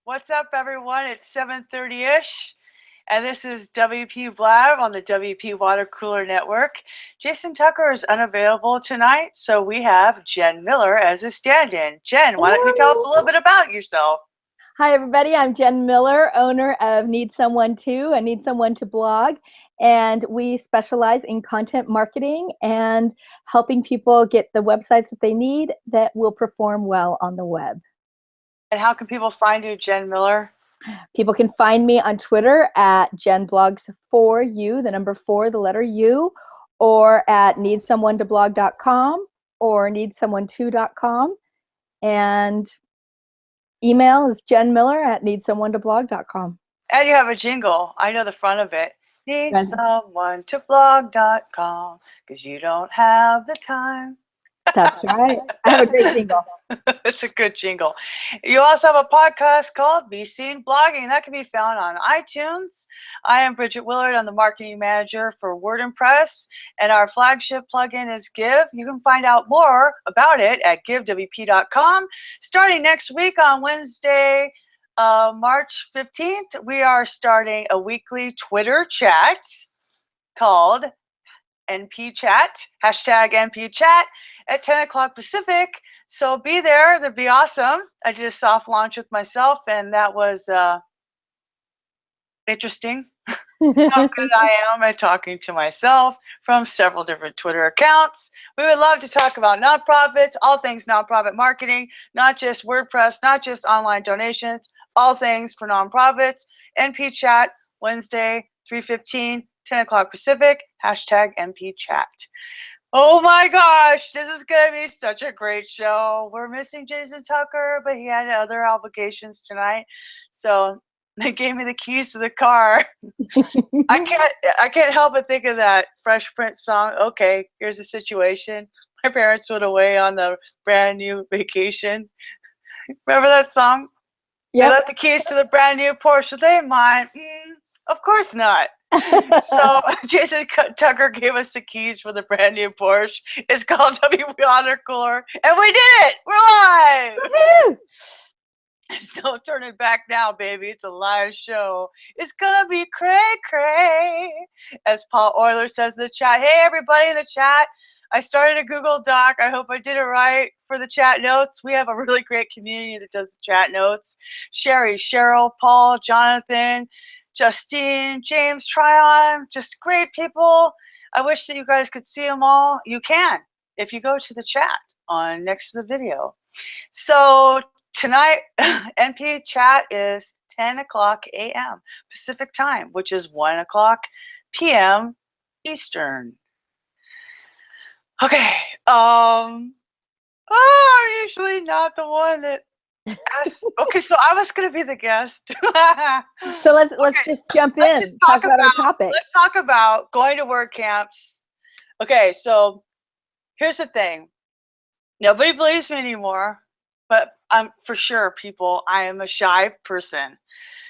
What's up, everyone? It's 7:30-ish, and this is WP Blab on the WP Watercooler Network. Jason Tucker is unavailable tonight, so we have Jen Miller as a stand-in. Jen, why don't you tell us a little bit about yourself? Hi, everybody. I'm Jen Miller, owner of Need Someone To and Need Someone to Blog. And we specialize in content marketing and helping people get the websites that they need that will perform well on the web. And how can people find you, Jen Miller? People can find me on Twitter at JenBlogs4U, the number 4, the letter U, or at needsomeonetoblog.com or needsomeone2.com. And email is jenmiller@needsomeonetoblog.com. And you have a jingle. I know the front of it. Needsomeonetoblog.com because you don't have the time. That's right. I have a great jingle. It's a good jingle. You also have a podcast called Be Seen Blogging. That can be found on iTunes. I am Bridget Willard. I'm the marketing manager for WordPress, and our flagship plugin is Give. You can find out more about it at givewp.com. Starting next week on Wednesday, March 15th, we are starting a weekly Twitter chat called NP Chat, hashtag NP Chat at 10 o'clock Pacific. So be there. That'd be awesome. I did a soft launch with myself, and that was interesting. How good I am at talking to myself from several different Twitter accounts. We would love to talk about nonprofits, all things nonprofit marketing, not just WordPress, not just online donations, all things for nonprofits. NP Chat, Wednesday, 3:15, 10 o'clock Pacific, hashtag NP Chat. Oh my gosh, this is going to be such a great show. We're missing Jason Tucker, but he had other obligations tonight. So they gave me the keys to the car. I can't help but think of that Fresh Prince song. Okay, here's the situation. My parents went away on the brand new vacation. Remember that song? Yep. They left the keys to the brand new Porsche. Are they mine? Of course not. So Jason Tucker gave us the keys for the brand new Porsche. It's called WPwatercooler, and we did it. We're live. There's no turning back now, baby. It's a live show. It's gonna be cray, as Paul Euler says in the chat. Hey, everybody in the chat. I started a Google Doc. I hope I did it right for the chat notes. We have a really great community that does the chat notes. Sherry, Cheryl, Paul, Jonathan, Justine, James, Tryon, just great people. I wish that you guys could see them all. You can if you go to the chat on next to the video. So tonight, NP Chat is 10 o'clock a.m. Pacific time, which is 1 o'clock p.m. Eastern. Okay. I'm usually not the one that asks. Okay, so I was gonna be the guest. So let's just jump in. Let's just talk about our topic. Let's talk about going to WordCamps. Okay, so here's the thing. Nobody believes me anymore, but I'm for sure, people, I am a shy person.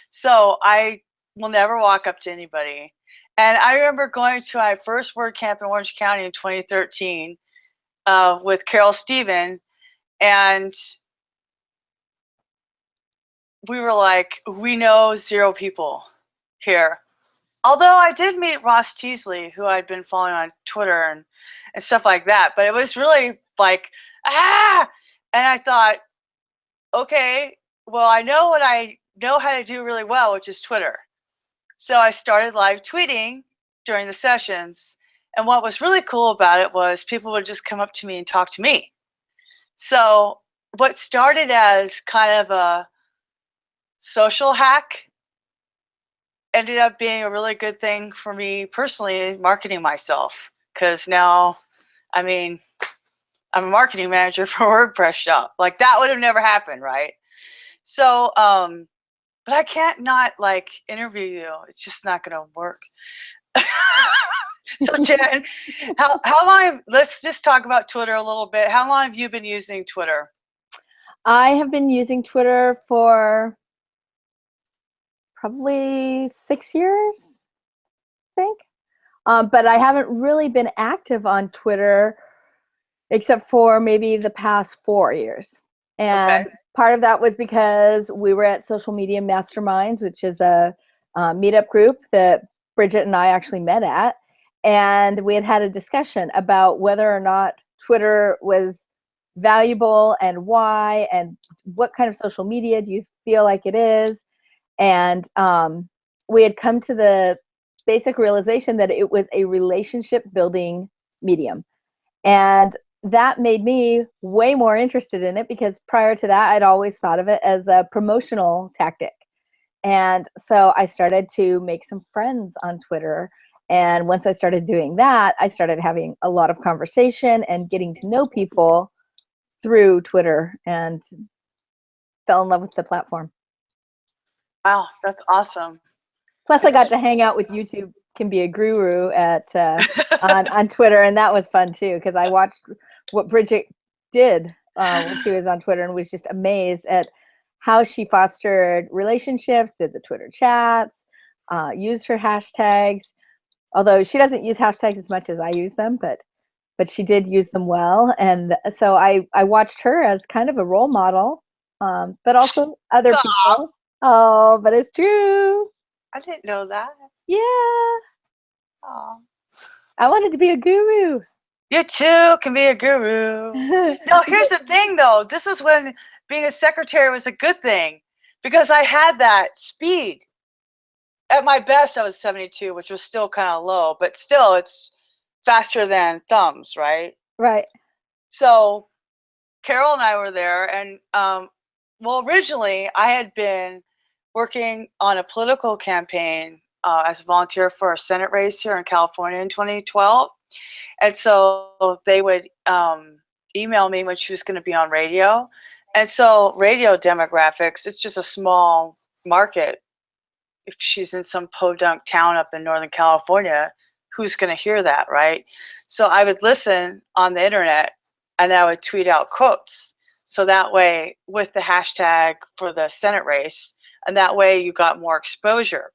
So I will never walk up to anybody. And I remember going to my first WordCamp in Orange County in 2013 with Carol Steven, and we were like, we know 0 people here. Although I did meet Ross Teasley, who I'd been following on Twitter and stuff like that. But it was really like, And I thought, okay, well, I know what I know how to do really well, which is Twitter. So I started live tweeting during the sessions. And what was really cool about it was people would just come up to me and talk to me. So what started as kind of a social hack ended up being a really good thing for me personally, marketing myself. Because now, I mean, I'm a marketing manager for a WordPress shop. Like, that would have never happened, right? So, but I can't not, like, interview you. It's just not going to work. So, Jen, how long, let's just talk about Twitter a little bit. How long have you been using Twitter? I have been using Twitter for probably 6 years, I think. But I haven't really been active on Twitter except for maybe the past 4 years. And part of that was because we were at Social Media Masterminds, which is a meetup group that Bridget and I actually met at. And we had a discussion about whether or not Twitter was valuable and why, and what kind of social media do you feel like it is. And we had come to the basic realization that it was a relationship building medium. And that made me way more interested in it, because prior to that, I'd always thought of it as a promotional tactic. And so I started to make some friends on Twitter. And once I started doing that, I started having a lot of conversation and getting to know people through Twitter, and fell in love with the platform. Wow, that's awesome. Plus, I got to hang out with YouTube Can Be a Guru at on Twitter, and that was fun too, because I watched what Bridget did when she was on Twitter, and was just amazed at how she fostered relationships, did the Twitter chats, used her hashtags. Although she doesn't use hashtags as much as I use them, but she did use them well. And so I watched her as kind of a role model, but also other people. Oh, but it's true. I didn't know that. Yeah. Aww. I wanted to be a guru. You too can be a guru. No, here's the thing though. This is when being a secretary was a good thing, because I had that speed. At my best, I was 72, which was still kind of low, but still it's faster than thumbs, right? Right. So Carol and I were there, and well, originally I had been working on a political campaign as a volunteer for a Senate race here in California in 2012. And so they would email me when she was going to be on radio. And so radio demographics, it's just a small market. If she's in some podunk town up in Northern California, who's going to hear that, right? So I would listen on the internet, and I would tweet out quotes. So that way, with the hashtag for the Senate race, and that way you got more exposure.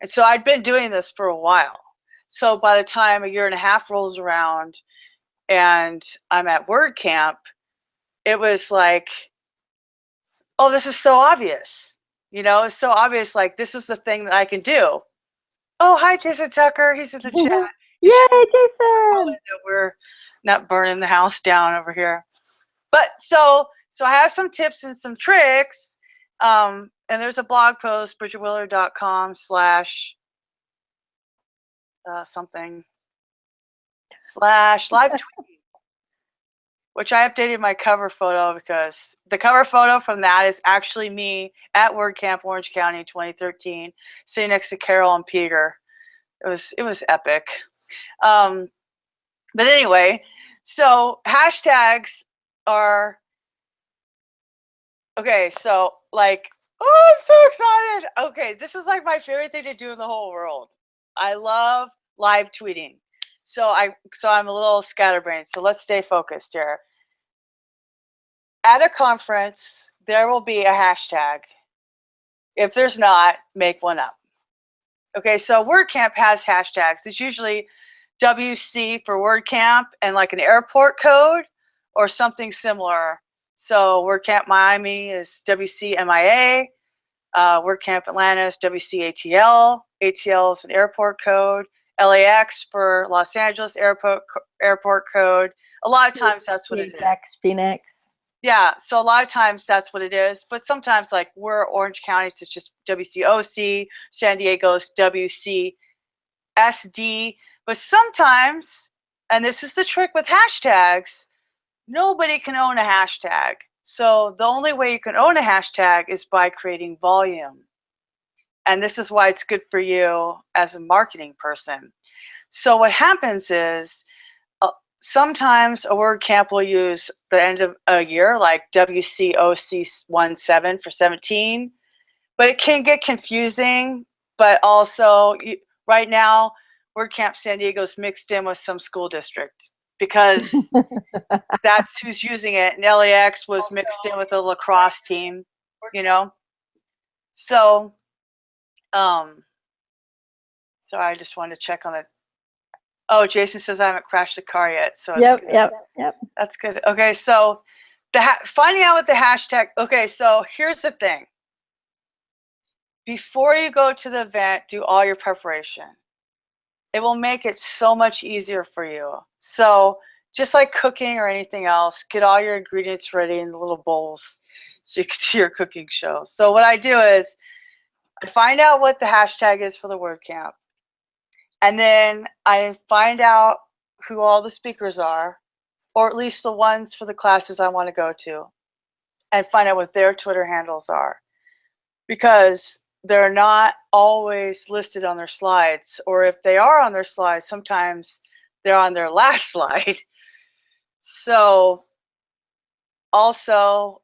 And so I'd been doing this for a while. So by the time a year and a half rolls around and I'm at WordCamp, it was like, oh, this is so obvious. You know, it's so obvious, like, this is the thing that I can do. Oh, hi, Jason Tucker. He's in the chat. Yay, Jason! We're not burning the house down over here. But so I have some tips and some tricks. And there's a blog post, bridgetwillard.com/ something / live tweeting, which I updated my cover photo, because the cover photo from that is actually me at WordCamp Orange County in 2013, sitting next to Carol and Peter. It was epic. But anyway, so hashtags are okay. So like, oh, I'm so excited. Okay, this is like my favorite thing to do in the whole world. I love live tweeting. So I'm a little scatterbrained. So let's stay focused here. At a conference, there will be a hashtag. If there's not, make one up. Okay, so WordCamp has hashtags. It's usually WC for WordCamp and like an airport code or something similar. So WordCamp Miami is WCMIA. WordCamp Atlanta is WCATL. ATL is an airport code. LAX for Los Angeles airport code. A lot of times that's what it is. Phoenix. Yeah, so a lot of times that's what it is. But sometimes, like, we're Orange County, so it's just WCOC. San Diego's WCSD. But sometimes, and this is the trick with hashtags, nobody can own a hashtag. So the only way you can own a hashtag is by creating volume. And this is why it's good for you as a marketing person. So what happens is sometimes a WordCamp will use the end of a year, like WCOC17 for 17, but it can get confusing. But also right now, WordCamp San Diego's mixed in with some school district, because that's who's using it. And LAX was mixed in with a lacrosse team, you know? So, so I just wanted to check on it. Oh, Jason says I haven't crashed the car yet. So it's good. Yep. That's good. Okay, so finding out what the hashtag. Okay, so here's the thing. Before you go to the event, do all your preparation. It will make it so much easier for you. So just like cooking or anything else, get all your ingredients ready in the little bowls so you can do your cooking show. So what I do is I find out what the hashtag is for the WordCamp. And then I find out who all the speakers are, or at least the ones for the classes I want to go to, and find out what their Twitter handles are. Because they're not always listed on their slides, or if they are on their slides, sometimes they're on their last slide. So also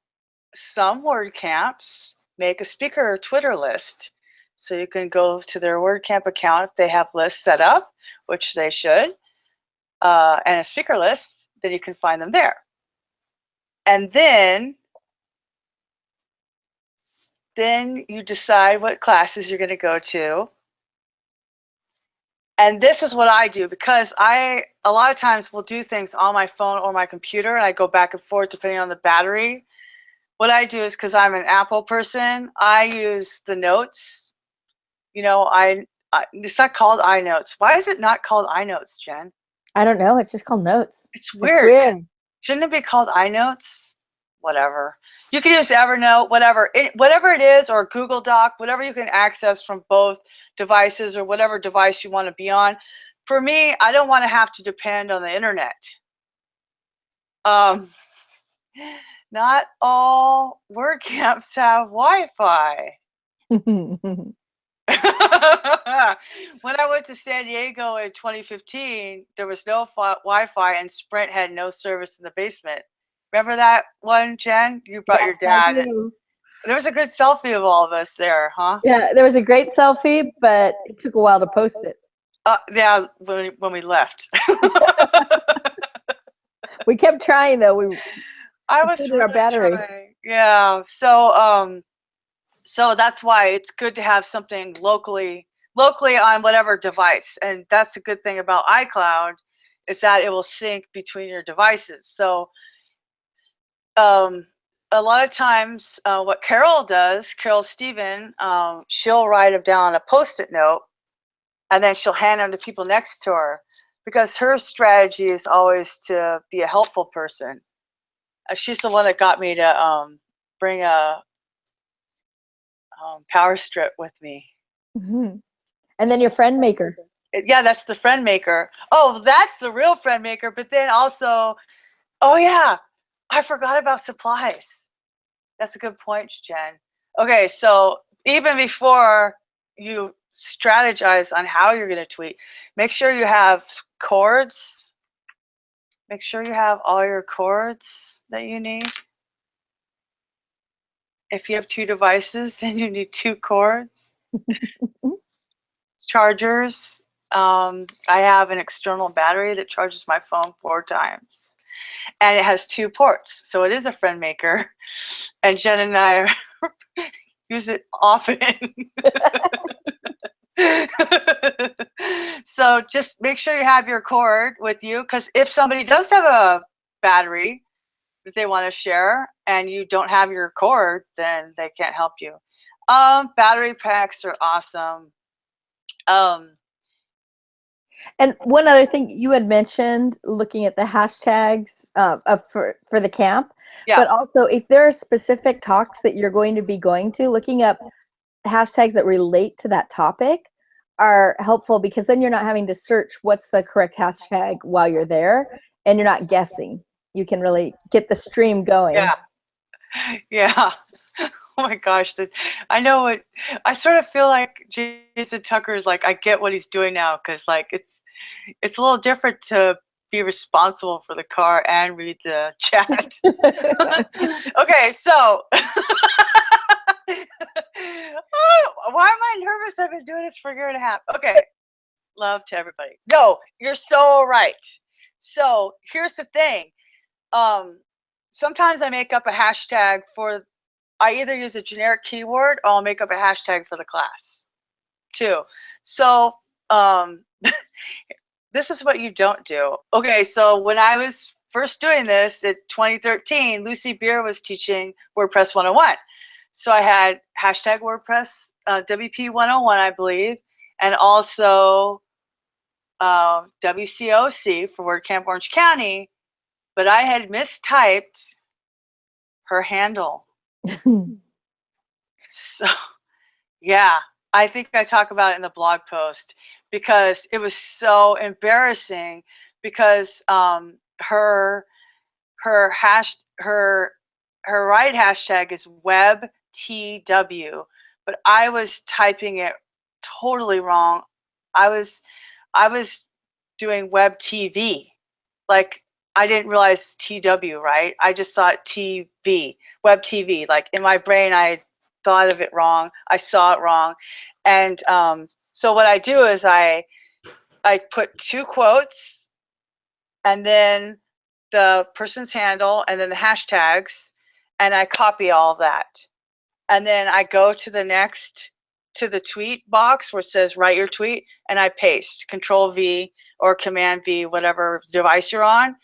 some WordCamps make a speaker Twitter list. So you can go to their WordCamp account if they have lists set up, which they should, and a speaker list, then you can find them there. And then you decide what classes you're going to go to. And this is what I do, because a lot of times will do things on my phone or my computer, and I go back and forth depending on the battery. What I do is, because I'm an Apple person, I use the notes. You know, it's not called iNotes. Why is it not called iNotes, Jen? I don't know. It's just called Notes. It's weird. It's weird. Shouldn't it be called iNotes? Whatever. You can use Evernote, whatever it is, or Google Doc, whatever you can access from both devices, or whatever device you want to be on. For me, I don't want to have to depend on the internet. Not all WordCamps have Wi-Fi. When I went to San Diego in 2015, there was no Wi-Fi, and Sprint had no service in the basement. Remember that one, Jen? You brought your dad. There was a good selfie of all of us there, huh? Yeah, there was a great selfie, but it took a while to post it. Yeah, when we left. We kept trying, though. I was really our battery. trying. Yeah. So that's why it's good to have something locally on whatever device. And that's the good thing about iCloud, is that it will sync between your devices. So a lot of times what Carol does, Carol Steven, she'll write them down on a Post-it note, and then she'll hand them to people next to her, because her strategy is always to be a helpful person. She's the one that got me to bring a power strip with me. Mm-hmm. And then your friend maker. Yeah, that's the friend maker. Oh, that's the real friend maker. But then also, oh yeah, I forgot about supplies. That's a good point, Jen. Okay, so even before you strategize on how you're going to tweet, make sure you have cords. Make sure you have all your cords that you need. If you have 2 devices, then you need 2 cords. Chargers. I have an external battery that charges my phone 4 times. And it has 2 ports. So it is a friend maker. And Jen and I use it often. So just make sure you have your cord with you, because if somebody does have a battery that they want to share and you don't have your cord, then they can't help you. Battery packs are awesome. And one other thing, you had mentioned looking at the hashtags for the camp, Yeah. But also if there are specific talks that you're going to be going to, looking up hashtags that relate to that topic are helpful, because then you're not having to search what's the correct hashtag while you're there, and you're not guessing. You can really get the stream going. Yeah. Yeah. Oh my gosh. I know what, I sort of feel like Jason Tucker's like, I get what he's doing now, because like it's a little different to be responsible for the car and read the chat. Okay, so why am I nervous? I've been doing this for a year and a half. Okay, love to everybody. No, you're so right. So here's the thing. Sometimes I make up a hashtag for, I either use a generic keyword or I'll make up a hashtag for the class too. So this is what you don't do. Okay, so when I was first doing this in 2013, Lucy Beer was teaching WordPress 101. So I had hashtag WordPress, WP101, I believe, and also WCOC for WordCamp Orange County, but I had mistyped her handle. So, yeah, I think I talk about it in the blog post because it was so embarrassing because her right hashtag is WebTW, but I was typing it totally wrong. I was doing Web TV. Like, I didn't realize TW, right? I just thought TV, Web TV. Like, in my brain, I thought of it wrong. I saw it wrong. And so what I do is I put 2 quotes and then the person's handle and then the hashtags, and I copy all that. And then I go to the tweet box where it says write your tweet, and I paste Control V or Command V, whatever device you're on.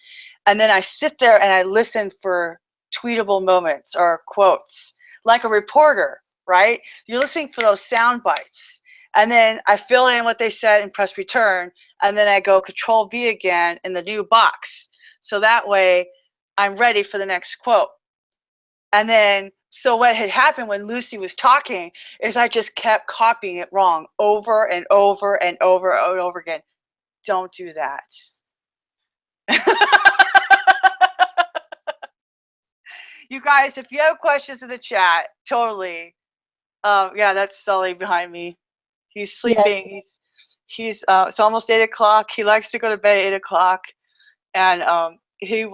And then I sit there and I listen for tweetable moments or quotes, like a reporter, right? You're listening for those sound bites. And then I fill in what they said and press return. And then I go Control V again in the new box. So that way I'm ready for the next quote. And then, so what had happened when Lucy was talking is I just kept copying it wrong over and over and over and over again. Don't do that. You guys, if you have questions in the chat, totally. Yeah, that's Sully behind me. He's sleeping. Yes. He's it's almost 8 o'clock. He likes to go to bed at 8 o'clock. And he's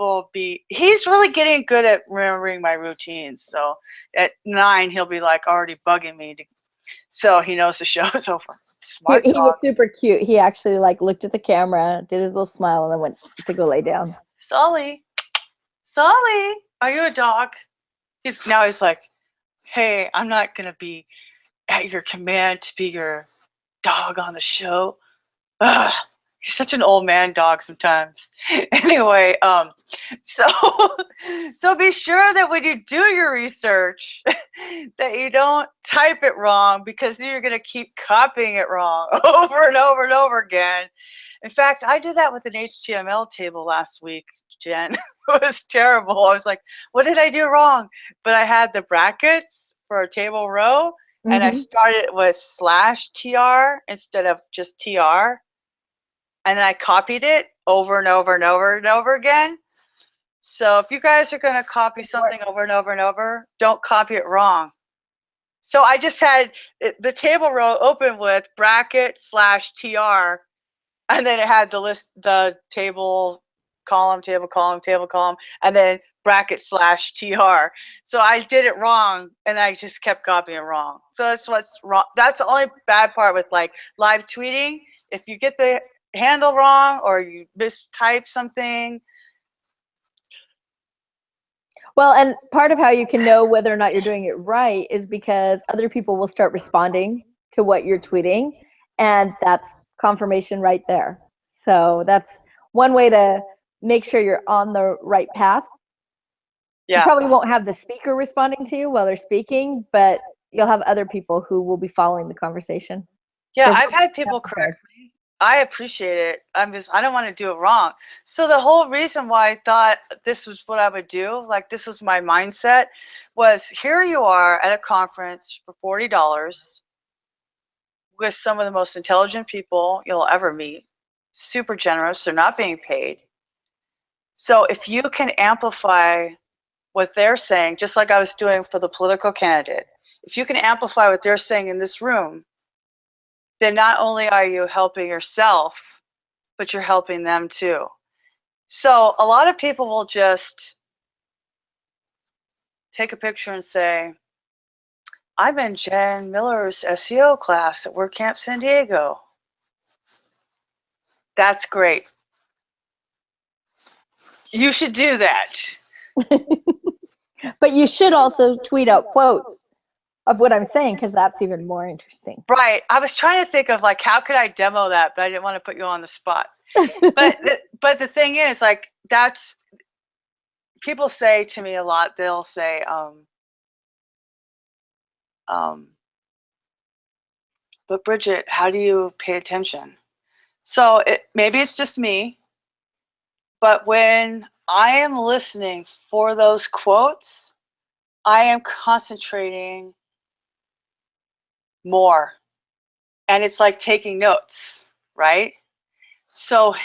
really getting good at remembering my routines. So at 9, he'll be like already bugging me. So he knows the show's over. Smart dog. He was super cute. He actually like looked at the camera, did his little smile, and then went to go lay down. Sully, are you a dog? He's like, hey, I'm not going to be at your command to be your dog on the show. Ugh. He's such an old man dog sometimes. Anyway, so be sure that when you do your research that you don't type it wrong, because you're going to keep copying it wrong over and over and over again. In fact, I did that with an HTML table last week, Jen. It was terrible. I was like, what did I do wrong? But I had the brackets for a table row, and I started with /tr instead of just tr. And then I copied it over and over and over and over again. So if you guys are going to copy something over and over and over, don't copy it wrong. So I just had the table row open with bracket /tr, and then it had the list, the table, column, table, column, table, column, and then bracket /tr. So I did it wrong, and I just kept copying it wrong. So that's what's wrong. That's the only bad part with like live tweeting. If you get the handle wrong or you mistype something. Well, and part of how you can know whether or not you're doing it right is because other people will start responding to what you're tweeting, and that's confirmation right there. So that's one way to make sure you're on the right path. Yeah. You probably won't have the speaker responding to you while they're speaking, but you'll have other people who will be following the conversation. Yeah, I've had people correct me. I appreciate it. I don't want to do it wrong. So the whole reason why I thought this was what I would do, like this was my mindset, was here you are at a conference for $40 with some of the most intelligent people you'll ever meet, super generous, they're not being paid. So if you can amplify what they're saying, just like I was doing for the political candidate, if you can amplify what they're saying in this room, then not only are you helping yourself, but you're helping them too. So a lot of people will just take a picture and say, I'm in Jen Miller's SEO class at WordCamp San Diego. That's great. You should do that. But you should also tweet out quotes of what I'm saying, because that's even more interesting. Right. I was trying to think of like, how could I demo that, but I didn't want to put you on the spot. But the thing is, like, that's people say to me a lot, they'll say, but Bridget, how do you pay attention? So maybe it's just me, but when I am listening for those quotes, I am concentrating more. And it's like taking notes, right? So,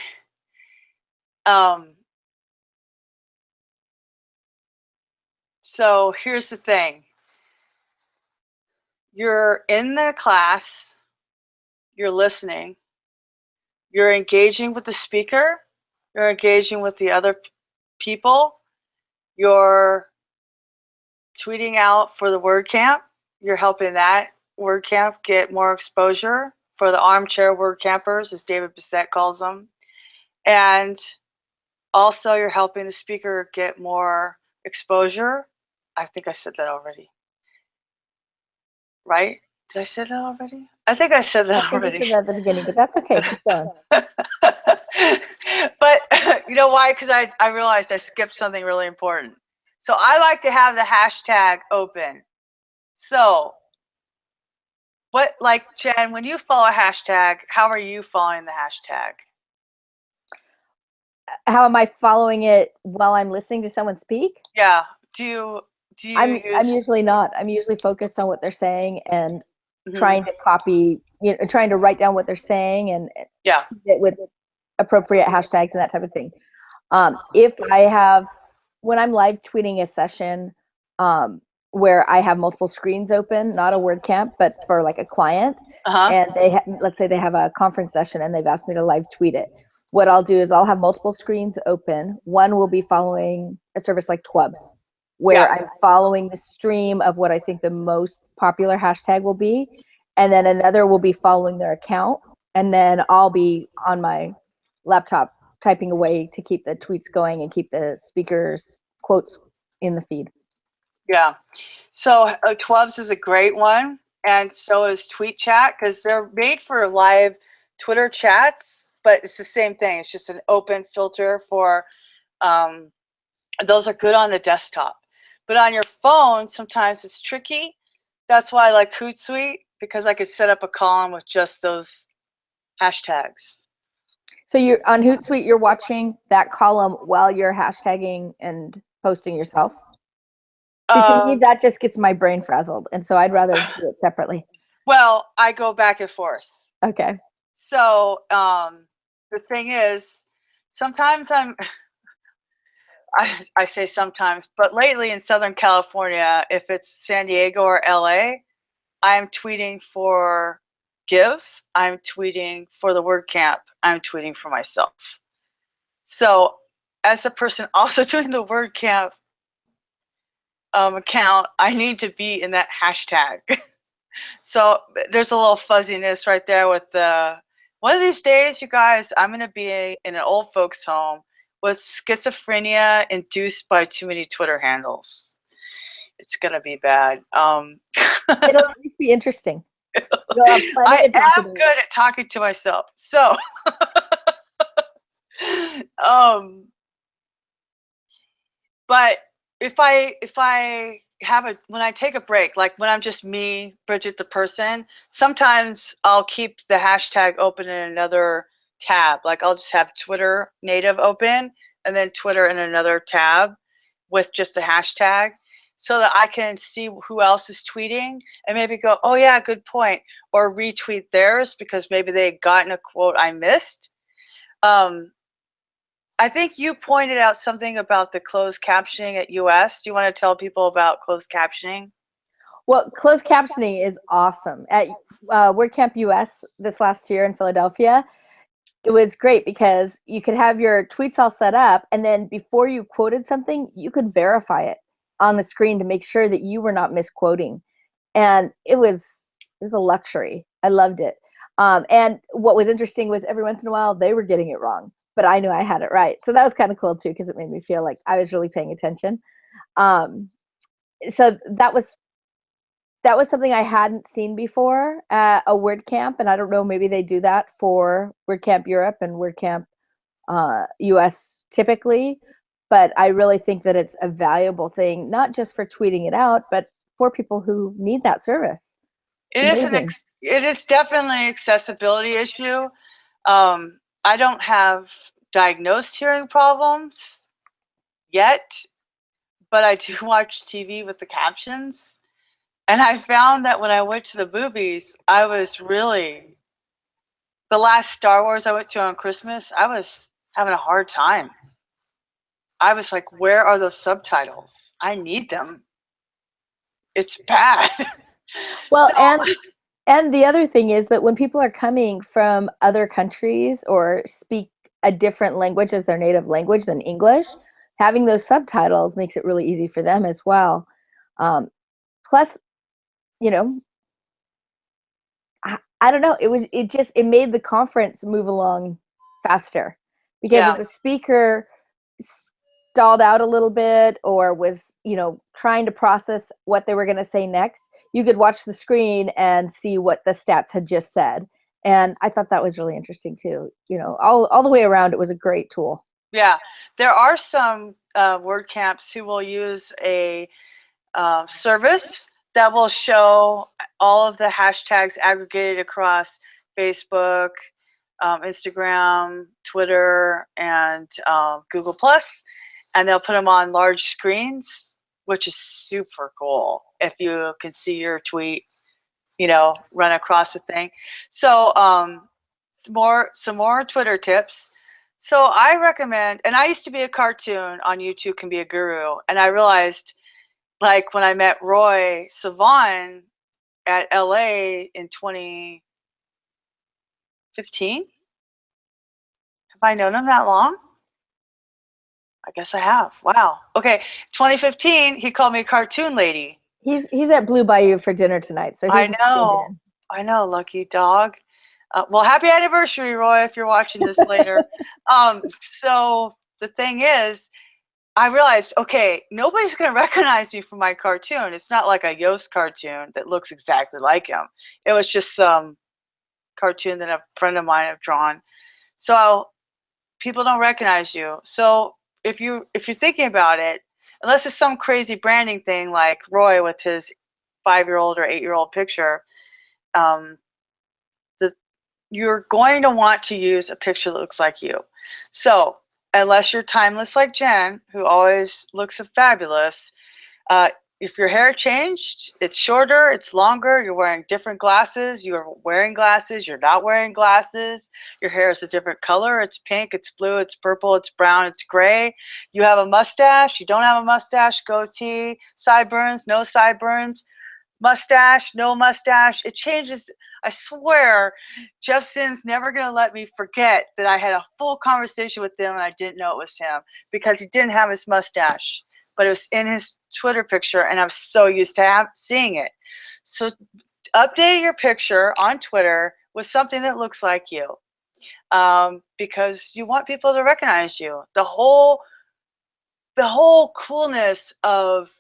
so here's the thing. You're in the class, you're listening, you're engaging with the speaker, you're engaging with the other people, you're tweeting out for the WordCamp, you're helping that WordCamp get more exposure for the armchair WordCampers, as David Bissett calls them. And also you're helping the speaker get more exposure. I think I said that already. Right? Did I say that already? I think I said that already. I think you said that at the beginning, but that's okay. Keep going. But you know why? Because I realized I skipped something really important. So I like to have the hashtag open. So what, like Jen, when you follow a hashtag, how are you following the hashtag? How am I following it while I'm listening to someone speak? Yeah. Do you I'm use... usually not. I'm usually focused on what they're saying and trying to copy, trying to write down what they're saying and tweet it with appropriate hashtags and that type of thing. If I have, when I'm live tweeting a session where I have multiple screens open, not a WordCamp, but for like a client, and they let's say they have a conference session and they've asked me to live tweet it. What I'll do is I'll have multiple screens open. One will be following a service like Twubs, where I'm following the stream of what I think the most popular hashtag will be. And then another will be following their account. And then I'll be on my laptop typing away to keep the tweets going and keep the speakers' quotes in the feed. Yeah. So Twubs is a great one. And so is Tweet Chat, because they're made for live Twitter chats, but it's the same thing. It's just an open filter for, those are good on the desktop. But on your phone, sometimes it's tricky. That's why I like Hootsuite, because I could set up a column with just those hashtags. So you're on Hootsuite, you're watching that column while you're hashtagging and posting yourself? See, to me, that just gets my brain frazzled. And so I'd rather do it separately. Well, I go back and forth. Okay. So the thing is, sometimes I say sometimes, but lately in Southern California, if it's San Diego or LA, I'm tweeting for Give, I'm tweeting for the WordCamp, I'm tweeting for myself. So as a person also doing the WordCamp account, I need to be in that hashtag. So there's a little fuzziness right there with the, one of these days, you guys, I'm going to be in an old folks home with schizophrenia induced by too many Twitter handles. It's going to be bad. It'll be interesting. I am good at talking to myself. So, but if I have when I take a break, like when I'm just me, Bridget the person, sometimes I'll keep the hashtag open in another tab. Like I'll just have Twitter native open and then Twitter in another tab with just the hashtag, so that I can see who else is tweeting and maybe go, oh yeah, good point, or retweet theirs because maybe they had gotten a quote I missed. I think you pointed out something about the closed captioning at US. Do you want to tell people about closed captioning? Well, closed captioning is awesome. At WordCamp US this last year in Philadelphia, it was great because you could have your tweets all set up, and then before you quoted something, you could verify it on the screen to make sure that you were not misquoting. And it was a luxury. I loved it. And what was interesting was every once in a while they were getting it wrong, but I knew I had it right. So that was kind of cool too, because it made me feel like I was really paying attention. So that was something I hadn't seen before at a WordCamp, and I don't know, maybe they do that for WordCamp Europe and WordCamp US typically, but I really think that it's a valuable thing, not just for tweeting it out, but for people who need that service. It's amazing. It is definitely an accessibility issue. I don't have diagnosed hearing problems yet, but I do watch TV with the captions. And I found that when I went to the movies, I was really, the last Star Wars I went to on Christmas, I was having a hard time. I was like, where are those subtitles? I need them. It's bad. Well, and the other thing is that when people are coming from other countries or speak a different language as their native language than English, having those subtitles makes it really easy for them as well. Plus, you know, I don't know, it made the conference move along faster, because if the speaker stalled out a little bit or was, trying to process what they were going to say next, you could watch the screen and see what the stats had just said. And I thought that was really interesting too. All the way around, it was a great tool. Yeah, there are some WordCamps who will use a service that will show all of the hashtags aggregated across Facebook, Instagram, Twitter, and Google Plus, and they'll put them on large screens, which is super cool if you can see your tweet, run across the thing. So some more Twitter tips. So I recommend, and I used to be a cartoon on YouTube Can Be a Guru, and I realized, like when I met Roy Savon at LA in 2015, have I known him that long? I guess I have. Wow. Okay. 2015, he called me cartoon lady. He's at Blue Bayou for dinner tonight. So I know, lucky dog. Well, happy anniversary, Roy, if you're watching this later. So the thing is, I realized, okay, nobody's going to recognize me from my cartoon. It's not like a Yoast cartoon that looks exactly like him. It was just some cartoon that a friend of mine have drawn. So people don't recognize you. So if you're thinking about it, unless it's some crazy branding thing like Roy with his 5-year-old or 8-year-old picture, you're going to want to use a picture that looks like you. So unless you're timeless like Jen, who always looks fabulous, if your hair changed, it's shorter, it's longer, you're wearing different glasses, you're wearing glasses, you're not wearing glasses, your hair is a different color, it's pink, it's blue, it's purple, it's brown, it's gray, you have a mustache, you don't have a mustache, goatee, sideburns, no sideburns, mustache, no mustache, it changes. I swear, Jeff Sims never going to let me forget that I had a full conversation with him and I didn't know it was him because he didn't have his mustache, but it was in his Twitter picture and I'm so used to seeing it. So update your picture on Twitter with something that looks like you, because you want people to recognize you. The whole coolness of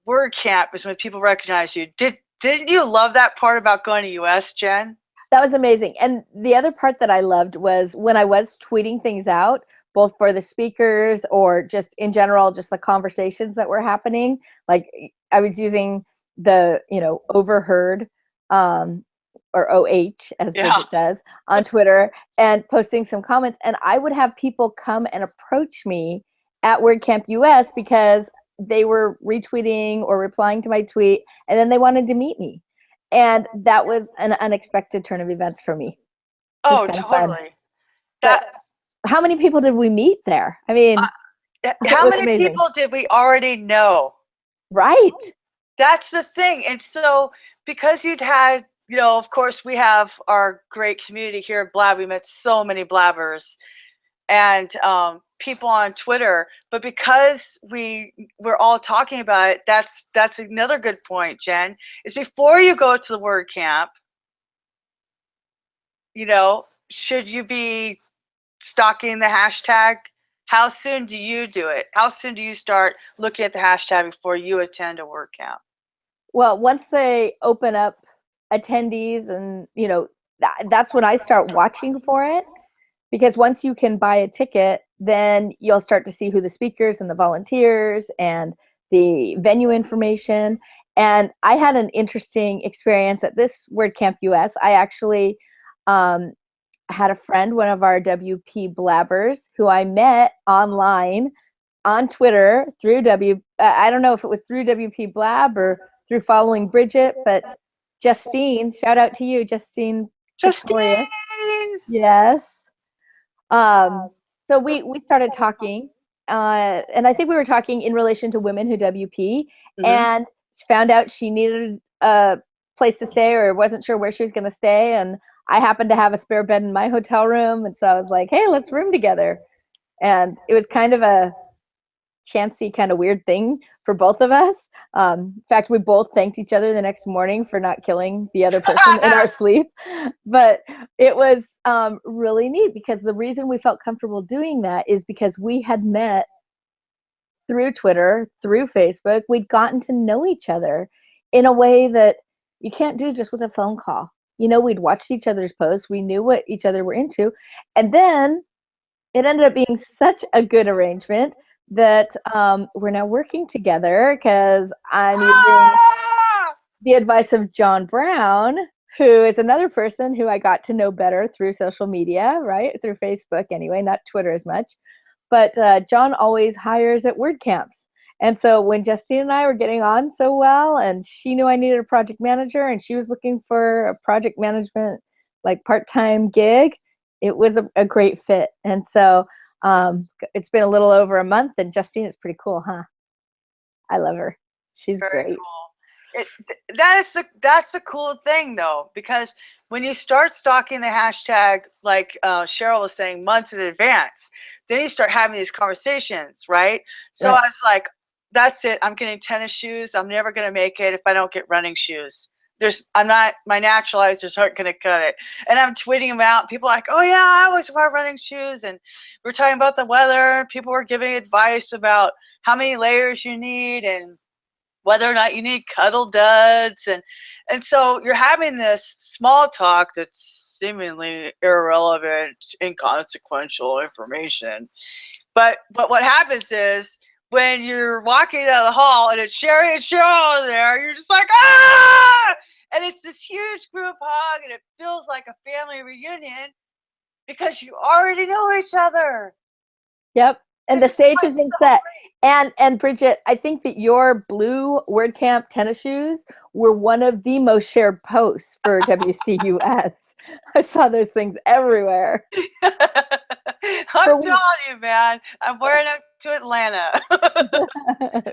WordCamp is when people recognize you. Didn't you love that part about going to US, Jen? That was amazing. And the other part that I loved was when I was tweeting things out, both for the speakers or just in general, just the conversations that were happening. Like I was using the, overheard, or OH, as Bridget does, on Twitter, and posting some comments. And I would have people come and approach me at WordCamp US because they were retweeting or replying to my tweet, and then they wanted to meet me. And that was an unexpected turn of events for me. Oh, totally. How many people did we meet there? I mean, how many people did we already know? Right. That's the thing. And so because you'd had, of course, we have our great community here at Blab. We met so many blabbers and people on Twitter, but because we're all talking about it, that's another good point, Jen, is before you go to the WordCamp, should you be stalking the hashtag? How soon do you do it? How soon do you start looking at the hashtag before you attend a WordCamp? Well, once they open up attendees and, that's when I start watching for it. Because once you can buy a ticket, then you'll start to see who the speakers and the volunteers and the venue information. And I had an interesting experience at this WordCamp US. I actually had a friend, one of our WP blabbers, who I met online on Twitter through I don't know if it was through WP Blab or through following Bridget, but Justine, shout out to you, Justine. Justine! Yes. So we started talking, and I think we were talking in relation to women who WP, and found out she needed a place to stay or wasn't sure where she was going to stay, and I happened to have a spare bed in my hotel room, and so I was like, hey, let's room together. And it was kind of a chancy, kind of weird thing for both of us. In fact, we both thanked each other the next morning for not killing the other person in our sleep. But it was really neat, because the reason we felt comfortable doing that is because we had met through Twitter, through Facebook. We'd gotten to know each other in a way that you can't do just with a phone call. You know, we'd watched each other's posts. We knew what each other were into. And then it ended up being such a good arrangement that we're now working together, because I'm using the advice of John Brown, who is another person who I got to know better through social media, right? Through Facebook anyway, not Twitter as much. But John always hires at WordCamps. And so when Justine and I were getting on so well, and she knew I needed a project manager, and she was looking for a project management, like part-time gig, it was a great fit. And so it's been a little over a month, and Justine is pretty cool, huh? I love her. She's Very great. Cool. That's the cool thing, though, because when you start stalking the hashtag, like Cheryl was saying, months in advance, then you start having these conversations, right? So I was like, that's it. I'm getting tennis shoes. I'm never going to make it if I don't get running shoes. My naturalizers aren't going to cut it. And I'm tweeting them out. People are like, oh yeah, I always wear running shoes. And we're talking about the weather. People were giving advice about how many layers you need and whether or not you need cuddle duds. And so you're having this small talk that's seemingly irrelevant, inconsequential information. But what happens is, when you're walking down the hall and it's Sherry and Cheryl there, you're just like, ah! And it's this huge group hug, and it feels like a family reunion because you already know each other. Yep. And the stage has been set. And Bridget, I think that your blue WordCamp tennis shoes were one of the most shared posts for WCUS. I saw those things everywhere. I'm telling you, man, I'm wearing them to Atlanta.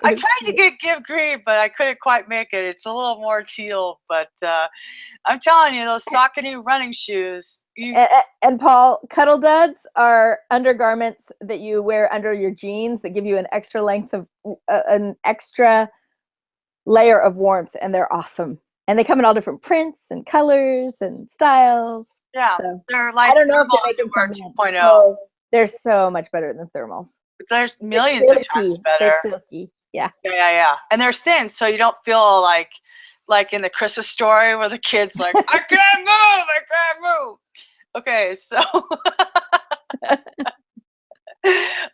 I tried to give green, but I couldn't quite make it. It's a little more teal, but I'm telling you, those Saucony running shoes. And Paul, cuddle duds are undergarments that you wear under your jeans that give you an extra length of an extra layer of warmth, and they're awesome. And they come in all different prints and colors and styles. Yeah, so they're like, I don't know if they make them for 2.0. They're so much better than thermals. There's millions of times better. They're silky. Yeah. Yeah. And they're thin, so you don't feel like in the Christmas Story where the kid's like, I can't move. Okay, so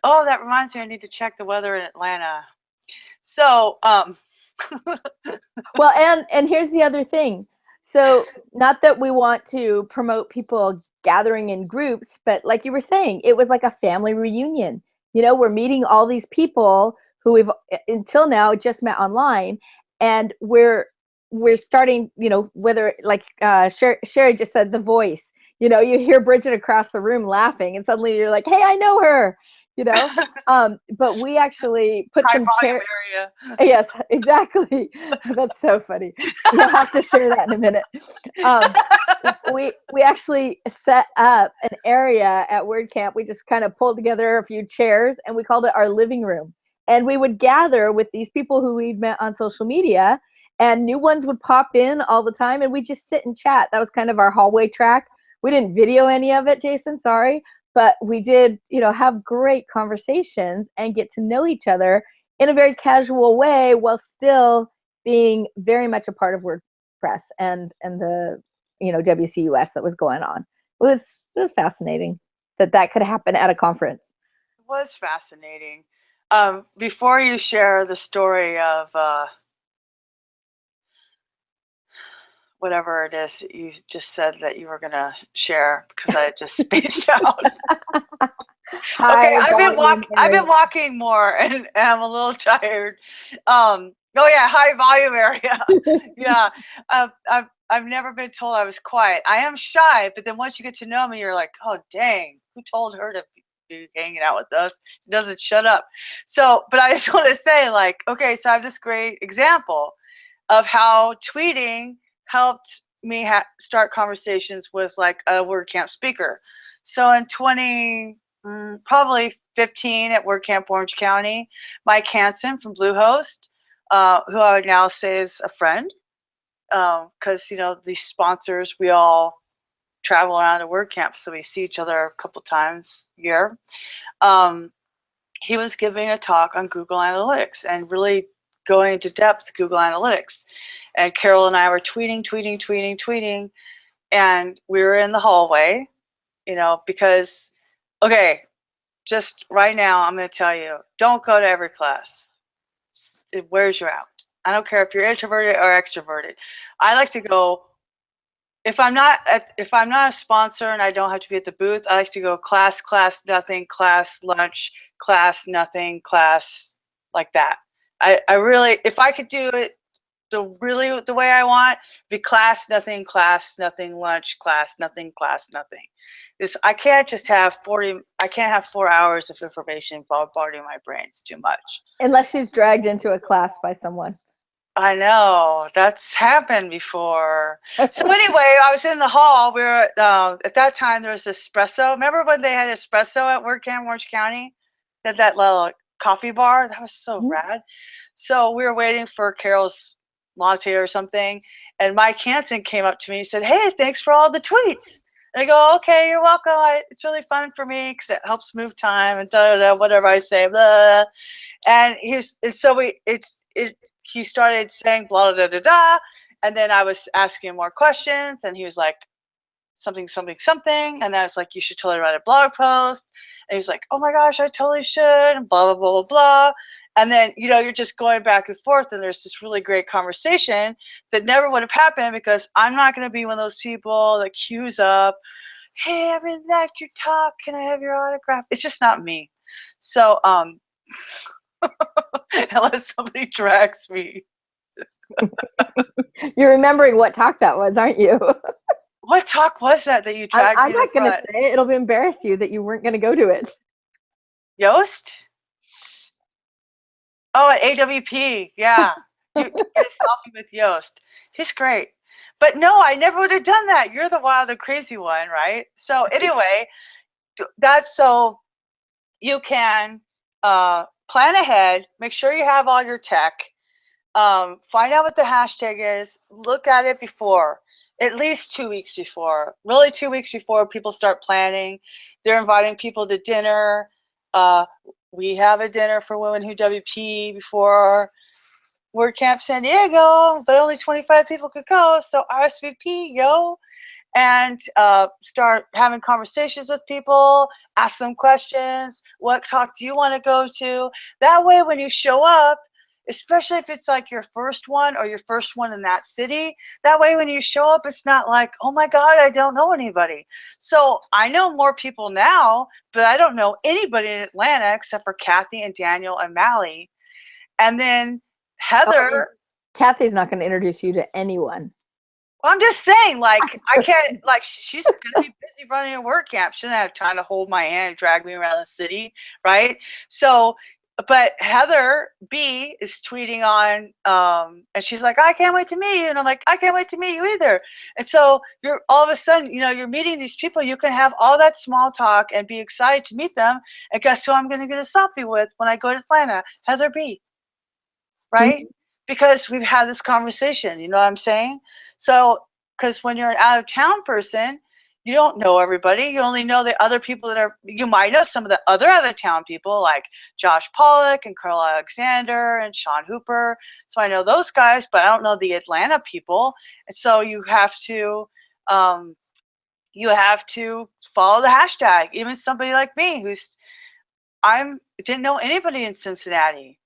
oh, that reminds me, I need to check the weather in Atlanta. So well, and here's the other thing. So not that we want to promote people gathering in groups, but like you were saying, it was like a family reunion. You know, we're meeting all these people who we've until now just met online, and we're starting, you know, whether like Sherry just said, the voice, you know, you hear Bridget across the room laughing, and suddenly you're like, hey, I know her, you know. But we actually put some area. Yes, exactly. That's so funny. You'll have to share that in a minute. We actually set up an area at WordCamp. We just kind of pulled together a few chairs, and we called it our living room. And we would gather with these people who we'd met on social media, and new ones would pop in all the time, and we just sit and chat. That was kind of our hallway track. We didn't video any of it, Jason, sorry, but we did, you know, have great conversations and get to know each other in a very casual way, while still being very much a part of WordPress and the, you know, WCUS that was going on. It was fascinating that could happen at a conference. was fascinating. Before you share the story of whatever it is that you just said that you were going to share, because I just spaced out. Okay, I've been walking more, and I'm a little tired. Oh yeah, high volume area. Yeah, I've never been told I was quiet. I am shy, but then once you get to know me, you're like, oh dang, who told her to be hanging out with us? She doesn't shut up. So, but I just want to say, like, okay, so I have this great example of how tweeting helped me start conversations with like a WordCamp speaker. So in probably 15 at WordCamp Orange County, Mike Hansen from Bluehost, who I would now say is a friend, because these sponsors, we all travel around to WordCamp, so we see each other a couple times a year. He was giving a talk on Google Analytics and really going into depth Google Analytics. And Carol and I were tweeting, and we were in the hallway, because, okay, just right now, I'm going to tell you, don't go to every class. It wears you out. I don't care if you're introverted or extroverted. I like to go, if I'm not a sponsor and I don't have to be at the booth, I like to go class, nothing, class, lunch, class, nothing, class, like that. I really, if I could do it the way I want, be class, nothing, lunch, class, nothing, class, nothing. I can't just have 4 hours of information bombarding my brains too much. Unless she's dragged into a class by someone. I know, that's happened before. So anyway, I was in the hall. We were at that time there was espresso. Remember when they had espresso at WordCamp Orange County? That little coffee bar? That was so rad. So we were waiting for Carol's latte or something, and Mike Hansen came up to me and said, "Hey, thanks for all the tweets." And I go, "Okay, you're welcome. It's really fun for me because it helps move time and whatever I say, blah." And he started saying blah blah blah blah, and then I was asking him more questions, and he was like, something, and I was like, you should totally write a blog post. And he was like, oh my gosh, I totally should, and blah blah blah blah blah. And then you're just going back and forth, and there's this really great conversation that never would have happened because I'm not going to be one of those people that queues up, hey, I really liked your talk, can I have your autograph? It's just not me. So unless somebody drags me. You're remembering what talk that was, aren't you? What talk was that you dragged me? I'm not going to say it. It'll embarrass you that you weren't going to go to it. Yoast? Oh, at AWP, yeah. You get a selfie with Yoast. He's great. But no, I never would have done that. You're the wild and crazy one, right? So anyway, that's so you can plan ahead, make sure you have all your tech, find out what the hashtag is, look at it before, at least 2 weeks before, really 2 weeks before people start planning. They're inviting people to dinner. We have a dinner for Women Who WP before WordCamp San Diego, but only 25 people could go, so RSVP, yo. And start having conversations with people, ask them questions. What talk do you want to go to? That way, when you show up, especially if it's like your first one or your first one in that city, that way when you show up, it's not like, oh my God, I don't know anybody. So I know more people now, but I don't know anybody in Atlanta except for Kathy and Daniel and Mally. And then Heather. Kathy's not going to introduce you to anyone. Well, I'm just saying, like, I can't, like, she's going to be busy running a WordCamp. She doesn't have time to hold my hand and drag me around the city, right? So, but Heather B is tweeting on, and she's like, I can't wait to meet you. And I'm like, I can't wait to meet you either. And so you're all of a sudden, you're meeting these people. You can have all that small talk and be excited to meet them. And guess who I'm going to get a selfie with when I go to Atlanta? Heather B, right? Mm-hmm. Because we've had this conversation, you know what I'm saying? So, because when you're an out-of-town person, you don't know everybody. You only know the other people you might know some of the other out-of-town people like Josh Pollock and Carl Alexander and Sean Hooper. So I know those guys, but I don't know the Atlanta people. And so you have to follow the hashtag. Even somebody like me I didn't know anybody in Cincinnati